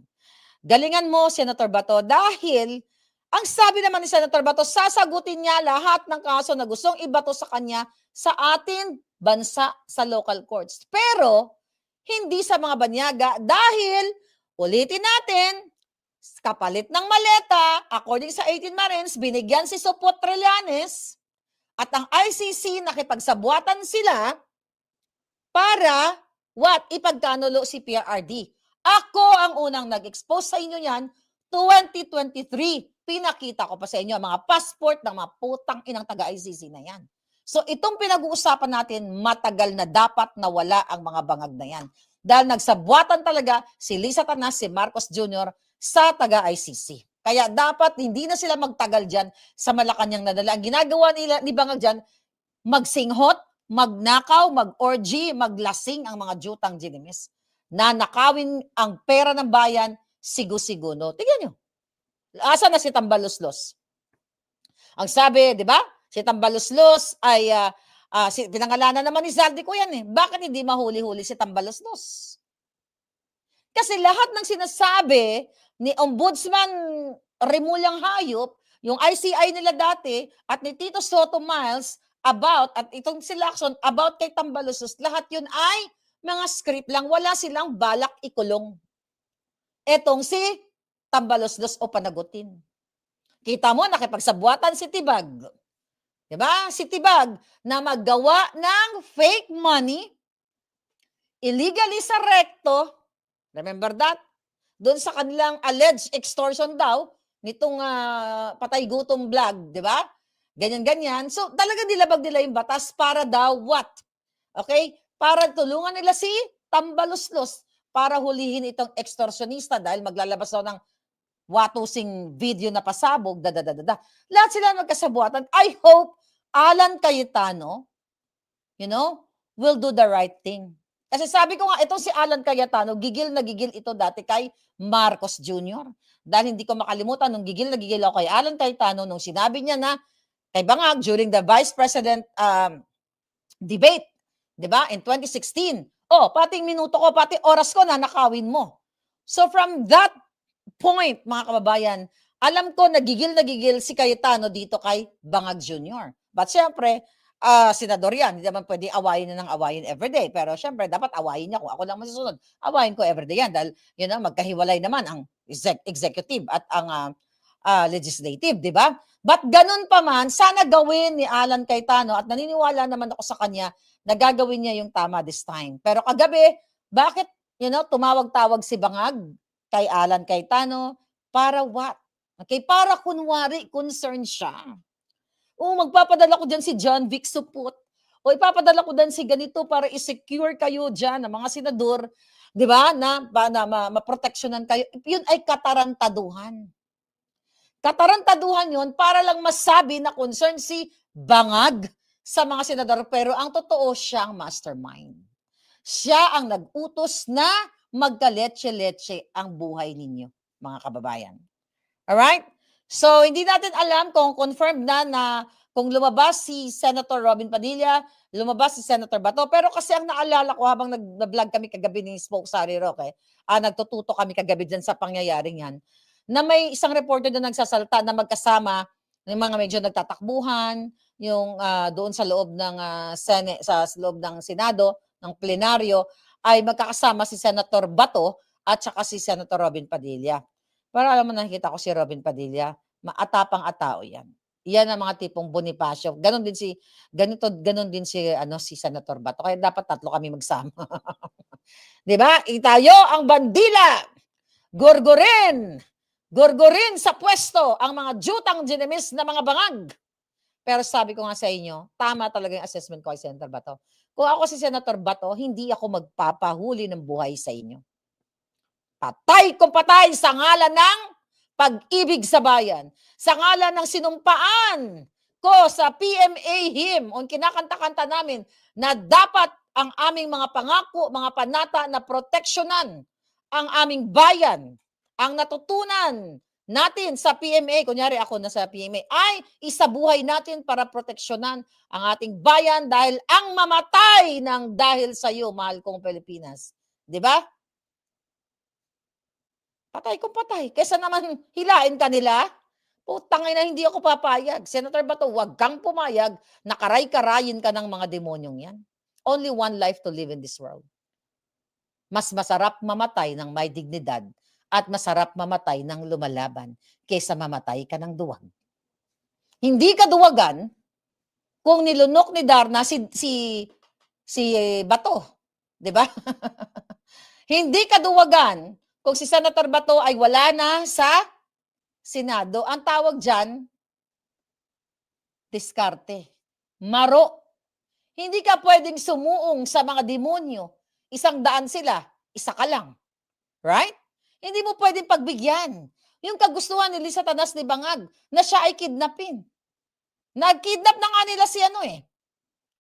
A: Galingan mo, Senator Bato, dahil ang sabi naman ni Senator Bato, sasagutin niya lahat ng kaso na gustong ibato sa kanya sa ating bansa sa local courts. Pero, hindi sa mga banyaga dahil, ulitin natin, kapalit ng maleta, according sa 18 Marines, binigyan si Sopot Trillanes at ang ICC nakipagsabuatan sila para what? Ipagkanulo si PRRD. Ako ang unang nag-expose sa inyo yan, 2023. Pinakita ko pa sa inyo ang mga passport ng mga putang inang taga-ICC na yan. So itong pinag-uusapan natin, matagal na dapat nawala ang mga bangag na yan. Dahil nagsabuatan talaga si Lisa Tanas, si Marcos Jr. sa taga-ICC. Kaya dapat hindi na sila magtagal dyan sa Malacanang nadala. Ang ginagawa nila ni Bangag dyan, magsinghot, magnakaw, mag-orgy, maglasing ang mga jutang ginimis. Nanakawin ang pera ng bayan, sigu-siguno. Tingnan nyo. Asa na si Tambaluslos? Ang sabi, di ba? Si Tambaluslos ay pinangalanan naman ni Zaldi ko yan eh. Bakit hindi mahuli-huli si Tambaluslos? Kasi lahat ng sinasabi ni Ombudsman Remulyang Hayop, yung ICI nila dati, at ni Tito Soto Miles about, at itong si Lacson about kay Tambaluslos, lahat yun ay mga script lang. Wala silang balak ikulong. Etong si Tambaluslos o panagutin. Kita mo, nakipagsabuatan si Tibag. Diba? Si Tibag na maggawa ng fake money, illegally sa recto, remember that? Doon sa kanilang alleged extortion daw, nitong patay gutom vlog, di ba? Ganyan-ganyan. So, talaga nilabag nila yung batas para daw what? Okay? Para tulungan nila si Tambaluslos para hulihin itong extortionista dahil maglalabas daw ng watusing video na pasabog, Lahat sila magkasabuatan. I hope Alan Cayetano, will do the right thing. Kasi sabi ko nga, itong si Alan Cayetano, gigil na gigil ito dati kay Marcos Jr. Dahil hindi ko makalimutan, nung gigil na gigil ako kay Alan Cayetano, nung sinabi niya na kay Bangag during the Vice President debate, di ba, in 2016, pati minuto ko, pati oras ko, nanakawin mo. So from that point, mga kababayan, alam ko nagigil si Cayetano dito kay Bangag Jr. But syempre, senador yan, hindi naman pwede awayin na ng awayin everyday. Pero syempre, dapat awayin niya kung ako lang masusunod. Awayin ko everyday yan dahil magkahiwalay naman ang executive at ang legislative, di ba? But ganun pa man, sana gawin ni Alan Cayetano at naniniwala naman ako sa kanya na gagawin niya yung tama this time. Pero kagabi, bakit tumawag-tawag si Bangag kay Alan Cayetano para what? Okay, para kunwari concern siya. Magpapadala ko dyan si John Vic Suput. O ipapadala ko dyan si ganito para i-secure kayo dyan ng mga senador, di ba, na maproteksyonan kayo. Yun ay katarantaduhan. Katarantaduhan yun para lang masabi na concern si Bangag sa mga senador. Pero ang totoo, siya ang mastermind. Siya ang nag-utos na magkaletse-letse ang buhay ninyo, mga kababayan. Alright? So, hindi natin alam kung confirmed na kung lumabas si Senator Robin Padilla, lumabas si Senator Bato. Pero kasi ang naalala ko habang nag-vlog kami kagabi ni Spoke Sari Roque, nagtututo kami kagabi dyan sa pangyayaring yan, na may isang reporter na nagsasalta na magkasama ng mga medyo nagtatakbuhan, yung doon sa loob ng sa loob ng Senado, ng plenaryo, ay magkakasama si Senator Bato at saka si Senator Robin Padilla. Para alam mo, nakikita ko si Robin Padilla, maatapang-atao yan. Yan ang mga tipong Bonifacio. Ganon din si si Senator Bato. Kaya dapat tatlo kami magsama. 'Di ba? Itayo ang bandila. Gorgorin sa pwesto ang mga jutang ginimis na mga bangag. Pero sabi ko nga sa inyo, tama talaga yung assessment ko kay Senator Bato. Kung ako si Senator Bato, hindi ako magpapahuli ng buhay sa inyo. Patay kung patay sa ngalan ng pag-ibig sa bayan. Sa ngalan ng sinumpaan ko sa PMA hymn, o kinakanta-kanta namin, na dapat ang aming mga pangako, mga panata na proteksyonan ang aming bayan. Ang natutunan natin sa PMA, kunyari ako na sa PMA, ay isabuhay natin para proteksyonan ang ating bayan dahil ang mamatay ng dahil sa iyo, mahal kong Pilipinas. 'Di ba? Patay kung patay. Kesa naman hilain ka nila, putang ina, hindi ako papayag. Senator Bato, wag kang pumayag, nakaray-karayin ka ng mga demonyong yan. Only one life to live in this world. Mas masarap mamatay ng may dignidad at masarap mamatay ng lumalaban kaysa mamatay ka ng duwag. Hindi ka duwagan kung nilunok ni Darna si Bato. 'di ba? Hindi kaduwagan kung si Senator Bato ay wala na sa Senado. Ang tawag diyan, diskarte, maro. Hindi ka puwedeng sumuong sa mga demonyo. 100 sila, isa ka lang, right? Hindi mo puwedeng pagbigyan yung kagustuhan ni Satanas ni Bangag na siya ay kidnapin. Nag-kidnap na nga nila si ano,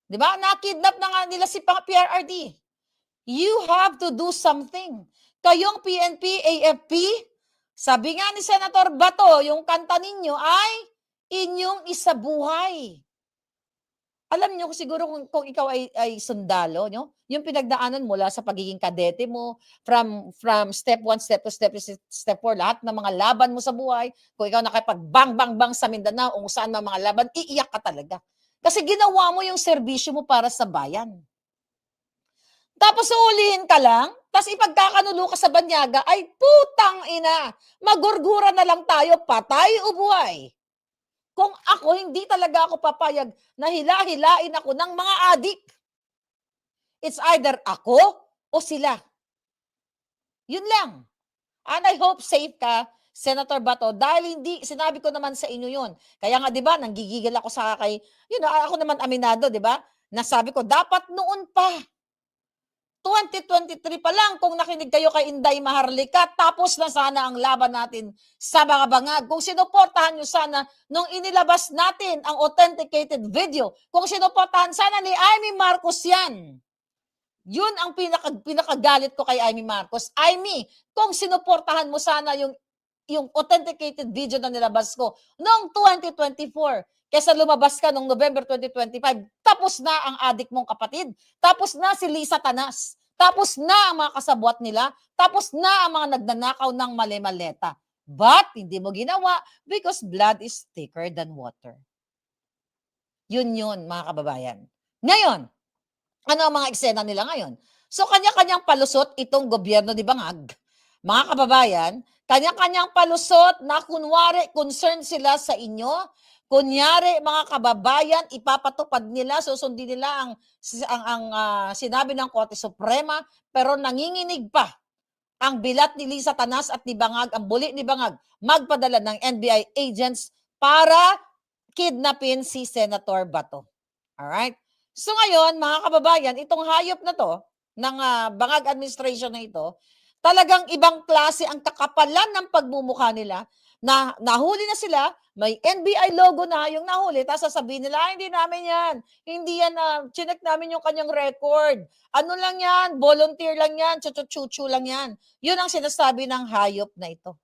A: 'di ba? Na-kidnap na nga nila si PRRD. You have to do something. Kayong PNP, AFP, sabi nga ni Senator Bato, yung kanta ninyo ay inyong isabuhay. Alam niyo siguro kung ikaw ay sundalo, 'no, yung pinagdaanan mula sa pagiging kadete mo, from step 1, step 2, step 4, lahat ng mga laban mo sa buhay, kung ikaw nakipag-bang, bang, bang sa Mindanao o kung saan mang mga laban, iiyak ka talaga. Kasi ginawa mo yung serbisyo mo para sa bayan. Tapos uulihin ka lang, tapos ipagkakanulo ka sa banyaga, ay putang ina, magurgura na lang tayo, patay o buhay. Kung ako, hindi talaga ako papayag na hila-hilain ako ng mga adik. It's either ako o sila. Yun lang. And I hope safe ka, Senator Bato, dahil hindi, sinabi ko naman sa inyo yun. Kaya nga, di ba, nanggigigil ako sa kay, ako naman aminado, di ba? Nasabi ko, dapat noon pa, 2023 pa lang kung nakinig kayo kay Inday Maharlika, tapos na sana ang laban natin sa mga bangag. Kung sinuportahan nyo sana nung inilabas natin ang authenticated video, kung sinuportahan sana ni Amy Marcos yan. Yun ang pinakagalit ko kay Amy Marcos. Amy, kung sinuportahan mo sana yung authenticated video na nilabas ko noong 2024, kesa lumabas ka noong November 2025, tapos na ang adik mong kapatid, tapos na si Lisa Tanas, tapos na ang mga kasabwat nila, tapos na ang mga nagnanakaw ng mali-maleta. But hindi mo ginawa because blood is thicker than water. Yun, mga kababayan. Ngayon, ano ang mga eksena nila ngayon? So, kanya-kanyang palusot itong gobyerno ni Bangag. Mga kababayan, kanya-kanyang palusot na kunwari concerned sila sa inyo. Kunyari, mga kababayan, ipapatupad nila, susundin nila ang sinabi ng Korte Suprema, pero nanginginig pa ang bilat ni Lisa Tanas at ni Bangag, ang buli ni Bangag, magpadala ng NBI agents para kidnapin si Senator Bato. Alright? So ngayon, mga kababayan, itong hayop na to, ng Bangag administration na ito, talagang ibang klase ang kakapalan ng pagmumukha nila, na nahuli na sila, may NBI logo na yung nahuli, tapos sasabihin nila, hindi namin yan, hindi yan, chinek namin yung kanyang record, ano lang yan, volunteer lang yan, chuchu lang yan. Yun ang sinasabi ng hayop na ito.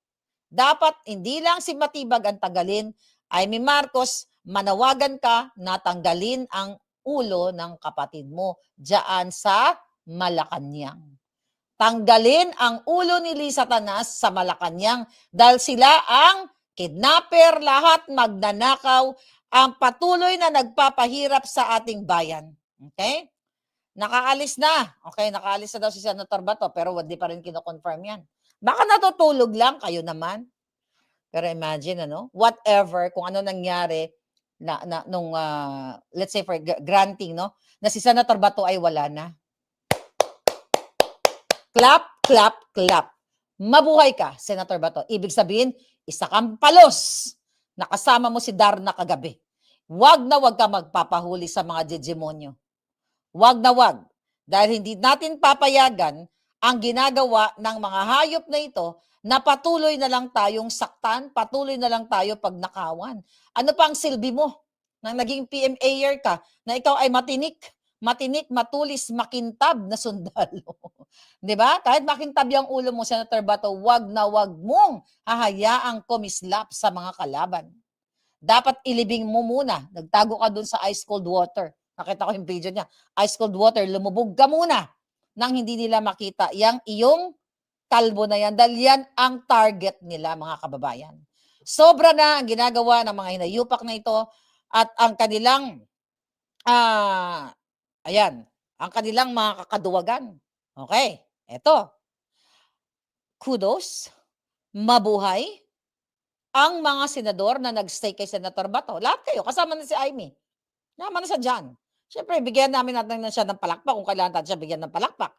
A: Dapat hindi lang si Matibag ang tagalin, Amy Marcos, manawagan ka na tanggalin ang ulo ng kapatid mo diyan sa Malacanang. Tanggalin ang ulo ni Lisa Tanas sa Malacanang dahil sila ang kidnapper, lahat magnanakaw, ang patuloy na nagpapahirap sa ating bayan. Okay? Nakaalis na. Okay, nakaalis na daw si Senator Bato pero hindi pa rin kino-confirm yan. Baka natutulog lang, kayo naman. Pero imagine, whatever, kung ano nangyari nung, let's say for granting, na si Senator Bato ay wala na. Clap, clap, clap. Mabuhay ka, Senator Bato. Ibig sabihin, isa kang palos. Nakasama mo si Darna kagabi. Wag na wag ka magpapahuli sa mga demonyo. Wag na wag. Dahil hindi natin papayagan ang ginagawa ng mga hayop na ito na patuloy na lang tayong saktan, patuloy na lang tayo pagnakawan. Ano pa ang silbi mo nang naging PMAyer ka na ikaw ay matinik, matulis, makintab na sundalo? 'Di ba? Kahit makintab yung ulo mo, Senator Bato, wag na wag mong hahayaang kumislap sa mga kalaban. Dapat ilibing mo muna. Nagtago ka dun sa ice cold water. Nakita ko yung video niya. Ice cold water, lumubog ka muna nang hindi nila makita yang iyong kalbo na yan. Dahil yan ang target nila, mga kababayan. Sobra na ang ginagawa ng mga hinayupak na ito at ang kanilang, ang kanilang mga kakaduwagan. Okay, eto. Kudos, mabuhay ang mga senador na nag-stay kay Senator Bato. Lahat kayo, kasama na si Amy. Naman na siya dyan. Siyempre, bigyan natin siya ng palakpak kung kailangan natin siya bigyan ng palakpak.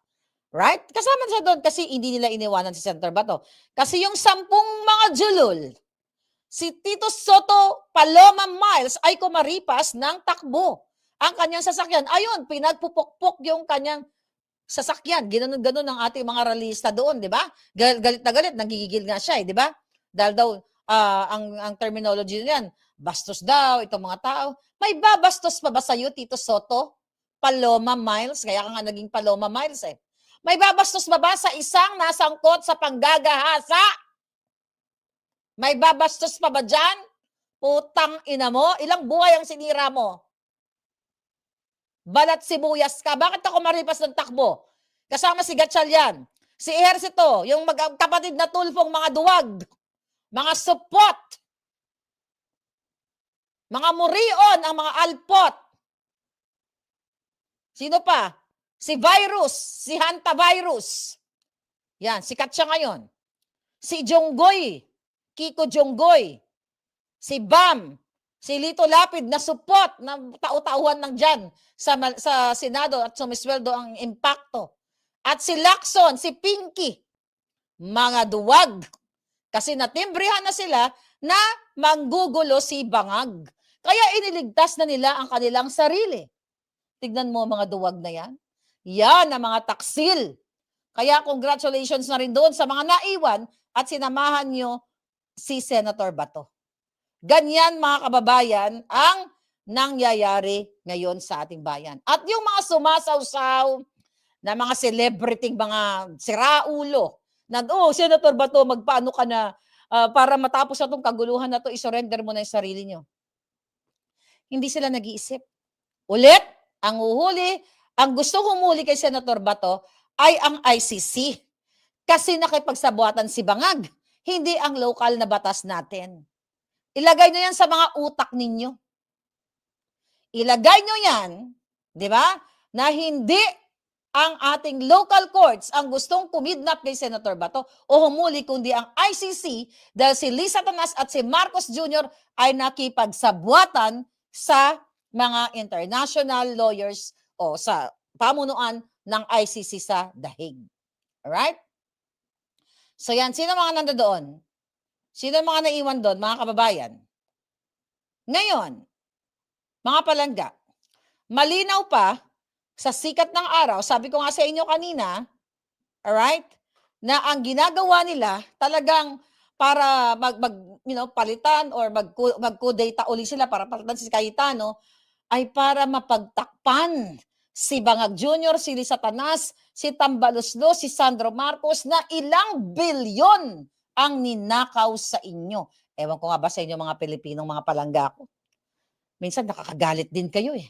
A: Right? Kasama siya doon kasi hindi nila iniwanan si Senator Bato. Kasi yung 10 mga julul, si Tito Soto Paloma Miles ay kumaripas ng takbo. Ang kanyang sasakyan, ayun, pinagpupukpok yung kanyang sasakyan. Gano'n-gano'n ang ating mga ralista doon, di ba? Galit na galit, nagigigil nga siya, di ba? Dahil daw, ang terminology niyan, bastos daw itong mga tao. May babastos pa ba sa'yo, Tito Soto? Paloma Miles? Kaya ka nga naging Paloma Miles eh. May babastos ba ba sa isang nasangkot sa panggagahasa? May babastos pa ba dyan? Putang ina mo, ilang buhay ang sinira mo? Balat sibuyas ka. Bakit ako maripas ng takbo? Kasama si Gatchalian. Si Ejercito, yung magkapatid na tulfong mga duwag, mga supot, mga murion, ang mga alpot. Sino pa? Si Virus, si Hantavirus. Yan, sikat siya ngayon. Si Jonggoy, Kiko Jonggoy. Si Bam, si Lito Lapid na support na tau-tauhan ng dyan sa Senado at sumisweldo ang impacto. At si Lacson, si Pinky, mga duwag. Kasi natimbrihan na sila na manggugulo si Bangag. Kaya iniligtas na nila ang kanilang sarili. Tignan mo mga duwag na yan. Yan ang mga taksil. Kaya congratulations na rin doon sa mga naiwan at sinamahan nyo si Senator Bato. Ganyan mga kababayan ang nangyayari ngayon sa ating bayan. At yung mga sumasawsaw na mga celebrity, mga siraulo, na, Senator Bato, magpaano ka na para matapos na itong kaguluhan na ito, isurrender mo na yung sarili nyo. Hindi sila nag-iisip. Ulit, ang uhuli, ang gusto humuli kay Senator Bato ay ang ICC. Kasi nakipagsabuatan si Bangag, hindi ang lokal na batas natin. Ilagay nyo yan sa mga utak ninyo. Ilagay nyo yan, di ba, na hindi ang ating local courts ang gustong kumidnap kay Senator Bato o humuli, kundi ang ICC dahil si Lisa Tanas at si Marcos Jr. ay nakipagsabuatan sa mga international lawyers o sa pamunuan ng ICC sa The Hague. Alright? So yan, sino mga nandoon? Sino mga naiwan doon, mga kababayan? Ngayon, mga palangga, malinaw pa sa sikat ng araw, sabi ko nga sa inyo kanina, alright, na ang ginagawa nila talagang para palitan or mag-kudeta uli sila para palitan si Cayetano ay para mapagtakpan si Bangag Jr., si Lisa Tanas, si Tambaluslo, si Sandro Marcos na ilang bilyon ang ninakaw sa inyo. Ewan ko nga ba sa inyo mga Pilipinong mga palangga ko. Minsan nakakagalit din kayo eh.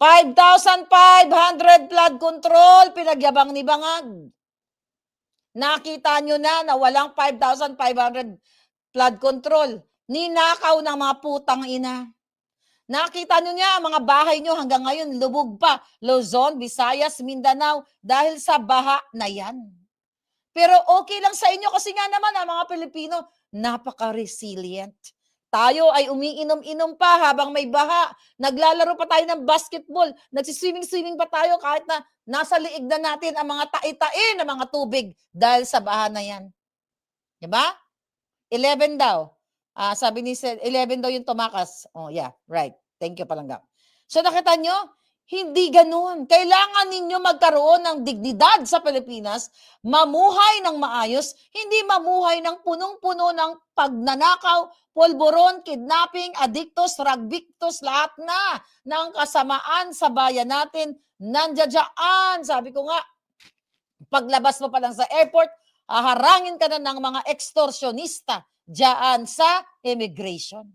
A: 5,500 flood control, pinagyabang ni Bangag. Nakita nyo na walang 5,500 flood control. Ninakaw ng mga putang ina. Nakita nyo niya, mga bahay nyo hanggang ngayon lubog pa. Luzon, Visayas, Mindanao, dahil sa baha na yan. Pero okay lang sa inyo kasi nga naman ang mga Pilipino, napaka-resilient. Tayo ay umiinom-inom pa habang may baha. Naglalaro pa tayo ng basketball. Nagsiswimming-swimming pa tayo kahit na nasa liig na natin ang mga tai-tai na mga tubig dahil sa baha na yan. Diba? 11 daw. Sabi ni 11 daw yung tumakas. Oh, yeah, right. Thank you, Palangga. So nakita nyo, hindi ganun. Kailangan ninyo magkaroon ng dignidad sa Pilipinas, mamuhay ng maayos, hindi mamuhay ng punong-puno ng pagnanakaw, polboron, kidnapping, adiktos, ragbiktos, lahat na ng kasamaan sa bayan natin. Nandiyan, sabi ko nga, paglabas mo pa lang sa airport, harangin ka na ng mga extortionista diyan sa immigration.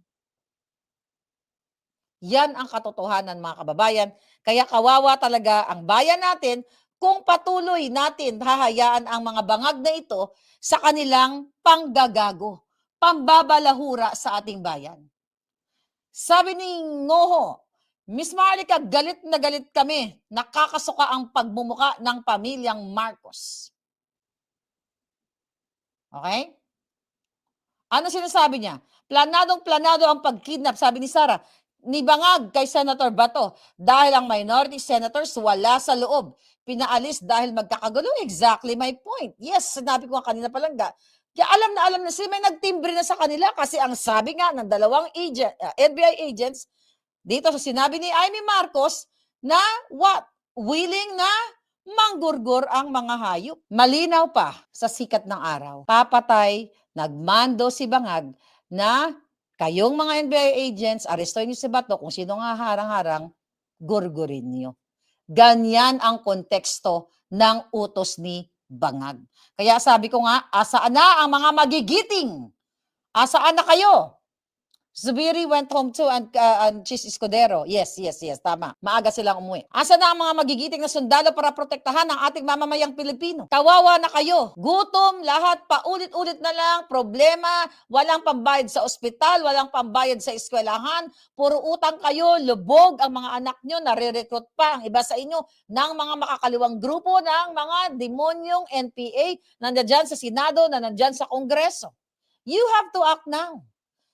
A: Yan ang katotohanan mga kababayan. Kaya kawawa talaga ang bayan natin kung patuloy natin hahayaan ang mga bangag na ito sa kanilang panggagago, pambabalahura sa ating bayan. Sabi ni Ngoho, Miss Marlica, galit na galit kami. Nakakasuka ang pagmumuka ng pamilyang Marcos. Okay? Ano sinasabi niya? Planadong-planado ang pagkidnap, sabi ni Sara, ni Bangag kay Senator Bato dahil ang minority senators wala sa loob. pinaalis dahil magkakagulo. Exactly my point. Yes, sinabi ko nga kanina pa lang. Kaya alam na sila, may nagtimbre na sa kanila kasi ang sabi nga ng dalawang NBI agents dito sa sinabi ni Amy Marcos na what? Willing na manggurgur ang mga hayop. Malinaw pa sa sikat ng araw. Papatay, nagmando si Bangag na kayong mga NBI agents, arestuhin niyo si Bato, kung sino nga harang-harang, gurgurin niyo. Ganyan ang konteksto ng utos ni Bangag. Kaya sabi ko nga, asaan na ang mga magigiting? Asaan na kayo? Zubiri went home too and Chis Escudero. Yes, tama. Maaga silang umuwi. Asa na ang mga magigiting na sundalo para protektahan ang ating mamamayang Pilipino? Kawawa na kayo. Gutom, lahat, paulit-ulit na lang, problema, walang pambayad sa ospital, walang pambayad sa eskwelahan, puro utang kayo, lubog ang mga anak nyo, nare-recruit pa ang iba sa inyo ng mga makakaliwang grupo ng mga demonyong NPA na nandyan sa Senado, na nandyan sa Kongreso. You have to act now.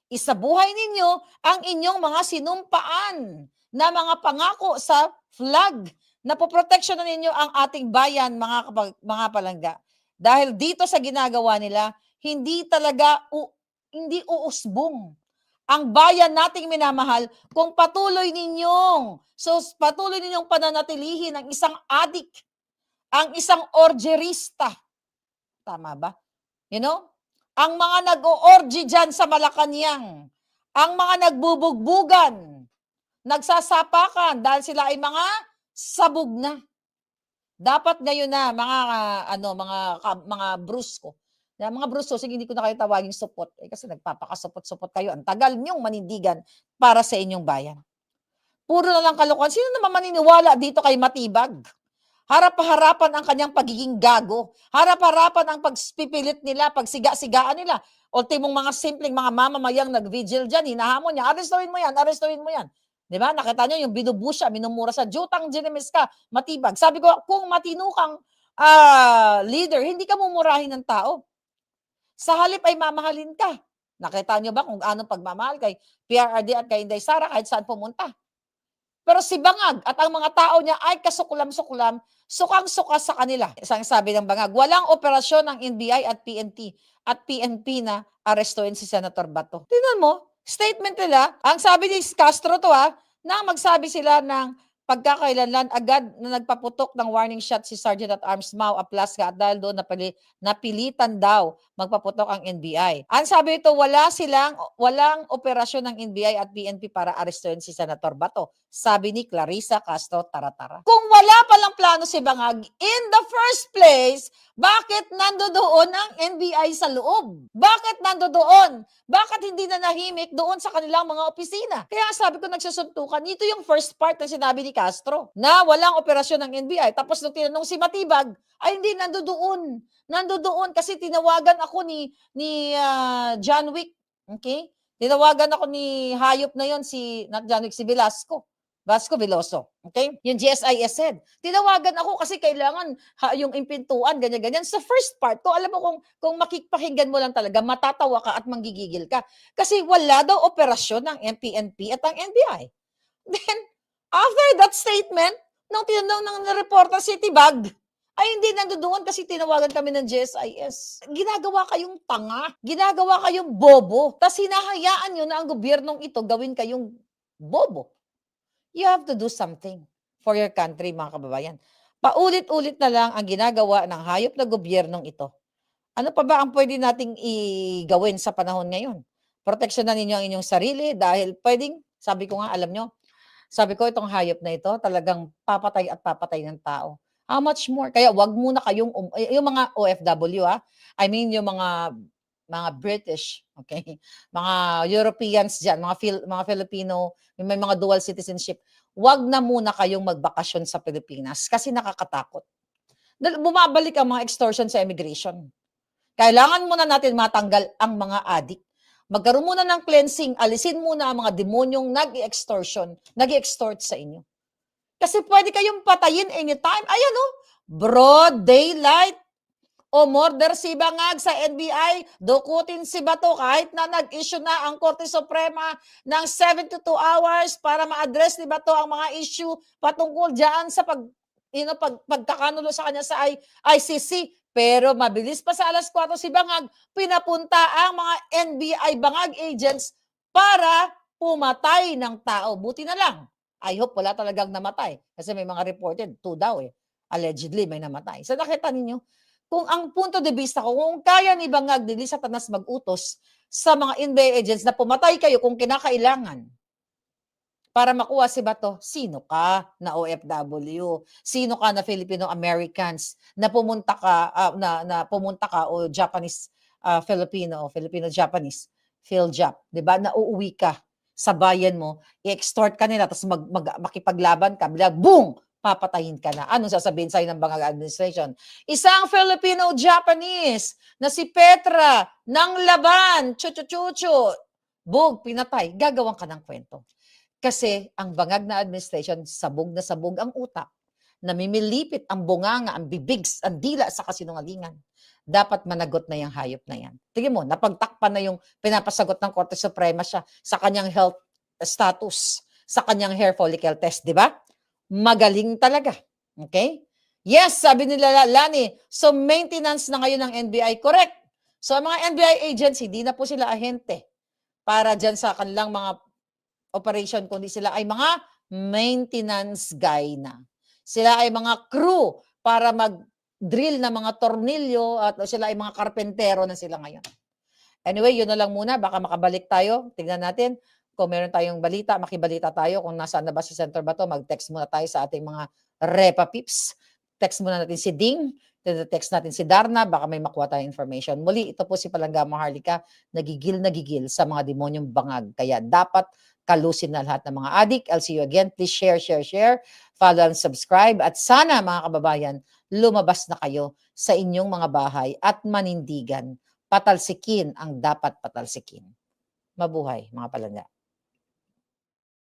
A: Isabuhay ninyo ang inyong mga sinumpaan na mga pangako sa flag na poproteksyonan ninyo ang ating bayan, mga palangga. Dahil dito sa ginagawa nila, hindi hindi uusbong ang bayan nating minamahal kung patuloy ninyong pananatilihin ang isang adik, ang isang orgerista. Tama ba? You know? Ang mga nag-o-orgy dyan sa Malacanang, ang mga nagbubugbugan, nagsasapakan dahil sila ay mga sabog na. Dapat ngayon na mga brusko. Mga brusko, sige, hindi ko na kayo tawagin supot. Kasi nagpapakasupot-supot kayo. Ang tagal niyong manindigan para sa inyong bayan. Puro na lang kalokohan. Sino naman maniniwala dito kay Matibag? Harap-harapan ang kanyang pagiging gago. Harap-harapan ang pagpipilit nila, pagsiga-sigaan nila. Ultimong mga simpleng mga mamamayang nag-vigil dyan, hinahamon niya, arestuhin mo yan, arestuhin mo yan. Di ba? Nakita niyo yung binubusya, minumura sa jutang ginimis ka, Matibag. Sabi ko, kung matino kang leader, hindi ka mumurahin ng tao. Sa halip ay mamahalin ka. Nakita niyo ba kung anong pagmamahal kay PRRD at kay Inday Sara kahit saan pumunta? Pero si Bangag at ang mga tao niya ay kasukulam-sukulam, sukang-suka sa kanila. Isang sabi ng Bangag, walang operasyon ng NBI at PNP na arestuin si Senator Bato. Tingnan mo, statement nila, ang sabi ni Castro to na magsabi sila ng pagkakailanlan agad na nagpaputok ng warning shot si Sergeant at Arms Mau Aplasca at dahil doon napilitan daw magpaputok ang NBI. Ang sabi ito, walang operasyon ng NBI at PNP para arestuin si Senator Bato. Sabi ni Clarissa Castro Taratara. Kung wala palang plano si Bangag, in the first place, bakit nandoon ang NBI sa loob? Bakit nandoon? Bakit hindi na nahimik doon sa kanilang mga opisina? Kaya sabi ko nagsusuntukan, ito yung first part na sinabi ni Castro, na walang operasyon ng NBI. Tapos nung tinanong si Matibag, ay hindi, nandoon. Nandoon kasi tinawagan ako ni John Wick. Okay? Tinawagan ako ni hayop na yon not John Wick, si Vasco Veloso. Okay? Yung GSIS said. Tinawagan ako kasi kailangan yung impintuan, ganyan-ganyan. Sa first part, alam mo kung makikipakinggan mo lang talaga, matatawa ka at manggigigil ka. Kasi wala daw operasyon ng PNP at ang NBI. Then, after that statement, nung tinanong ng reporter si Tibag, ay hindi nandoon kasi tinawagan kami ng GSIS. Ginagawa kayong tanga, ginagawa kayong bobo, tas hinahayaan nyo na ang gobyernong ito gawin kayong bobo. You have to do something for your country, mga kababayan. Paulit-ulit na lang ang ginagawa ng hayop na gobyernong ito. Ano pa ba ang pwede nating igawin sa panahon ngayon? Proteksyonan ninyo ang inyong sarili dahil pwedeng, sabi ko nga, alam nyo, sabi ko itong hayop na ito talagang papatay at papatay ng tao. How much more? Kaya wag muna kayong, yung mga OFW I mean yung mga British, okay? Mga Europeans dyan, mga Filipino, may mga dual citizenship, wag na muna kayong magbakasyon sa Pilipinas kasi nakakatakot. Bumabalik ang mga extortion sa immigration. Kailangan muna natin matanggal ang mga adik. Magkaroon muna ng cleansing, alisin muna ang mga demonyong nag-extort sa inyo. Kasi pwede kayong patayin anytime. Ayan broad daylight. Umorder si Bangag sa NBI, dukutin si Bato kahit na nag-issue na ang Korte Suprema ng 72 hours para ma-address ni Bato ang mga issue patungkol dyan sa pagkakanulo sa kanya sa ICC. Pero mabilis pa sa 4:00 si Bangag, pinapunta ang mga NBI Bangag agents para pumatay ng tao. Buti na lang. I hope wala talagang namatay. Kasi may mga reported, 2 daw eh. Allegedly may namatay. So nakita ninyo, kung ang punto de vista ko, kung kaya ni Bangag Dili Satanas mag-utos sa mga NBI agents na pumatay kayo kung kinakailangan para makuha si Bato, sino ka na OFW? Sino ka na Filipino-Americans na pumunta ka pumunta ka o Japanese Filipino o Filipino-Japanese PhilJap, 'di ba? Na uuwi ka sa bayan mo, i-extort ka nila tapos makipaglaban ka, bigla boom, papatayin ka na. Anong sasabihin sa'yo ng Bangag administration? Isang Filipino-Japanese na si Petra ng Laban, chuchu-chuchu, bug, pinatay, gagawan ka ng kwento. Kasi ang Bangag na administration, sabog na sabog ang utak, namimilipit ang bunganga, ang bibig, ang dila sa kasinungalingan. Dapat managot na yung hayop na yan. Tingnan mo, napagtakpan na yung pinapasagot ng Korte Suprema siya sa kanyang health status, sa kanyang hair follicle test, di ba? Magaling talaga. Okay? Yes, sabi nila Lani, so maintenance na ngayon ng NBI. Correct. So ang mga NBI agents, hindi na po sila ahente para dyan sa kanilang mga operation, kundi sila ay mga maintenance guy na. Sila ay mga crew para mag-drill ng mga tornilyo at sila ay mga karpentero na sila ngayon. Anyway, yun na lang muna. Baka makabalik tayo. Tingnan natin kung meron tayong balita, makibalita tayo. Kung nasaan na ba si Senator Bato, mag-text muna tayo sa ating mga Repa Pips. Text muna natin si Ding. Text natin si Darna. Baka may makuha tayong information. Muli, ito po si Palangga Maharlika. Nagigil sa mga demonyong bangag. Kaya dapat kalusin na lahat ng mga adik. I'll see you again. Please share. Follow and subscribe. At sana mga kababayan, lumabas na kayo sa inyong mga bahay at manindigan. Patalsikin ang dapat patalsikin. Mabuhay mga palangga.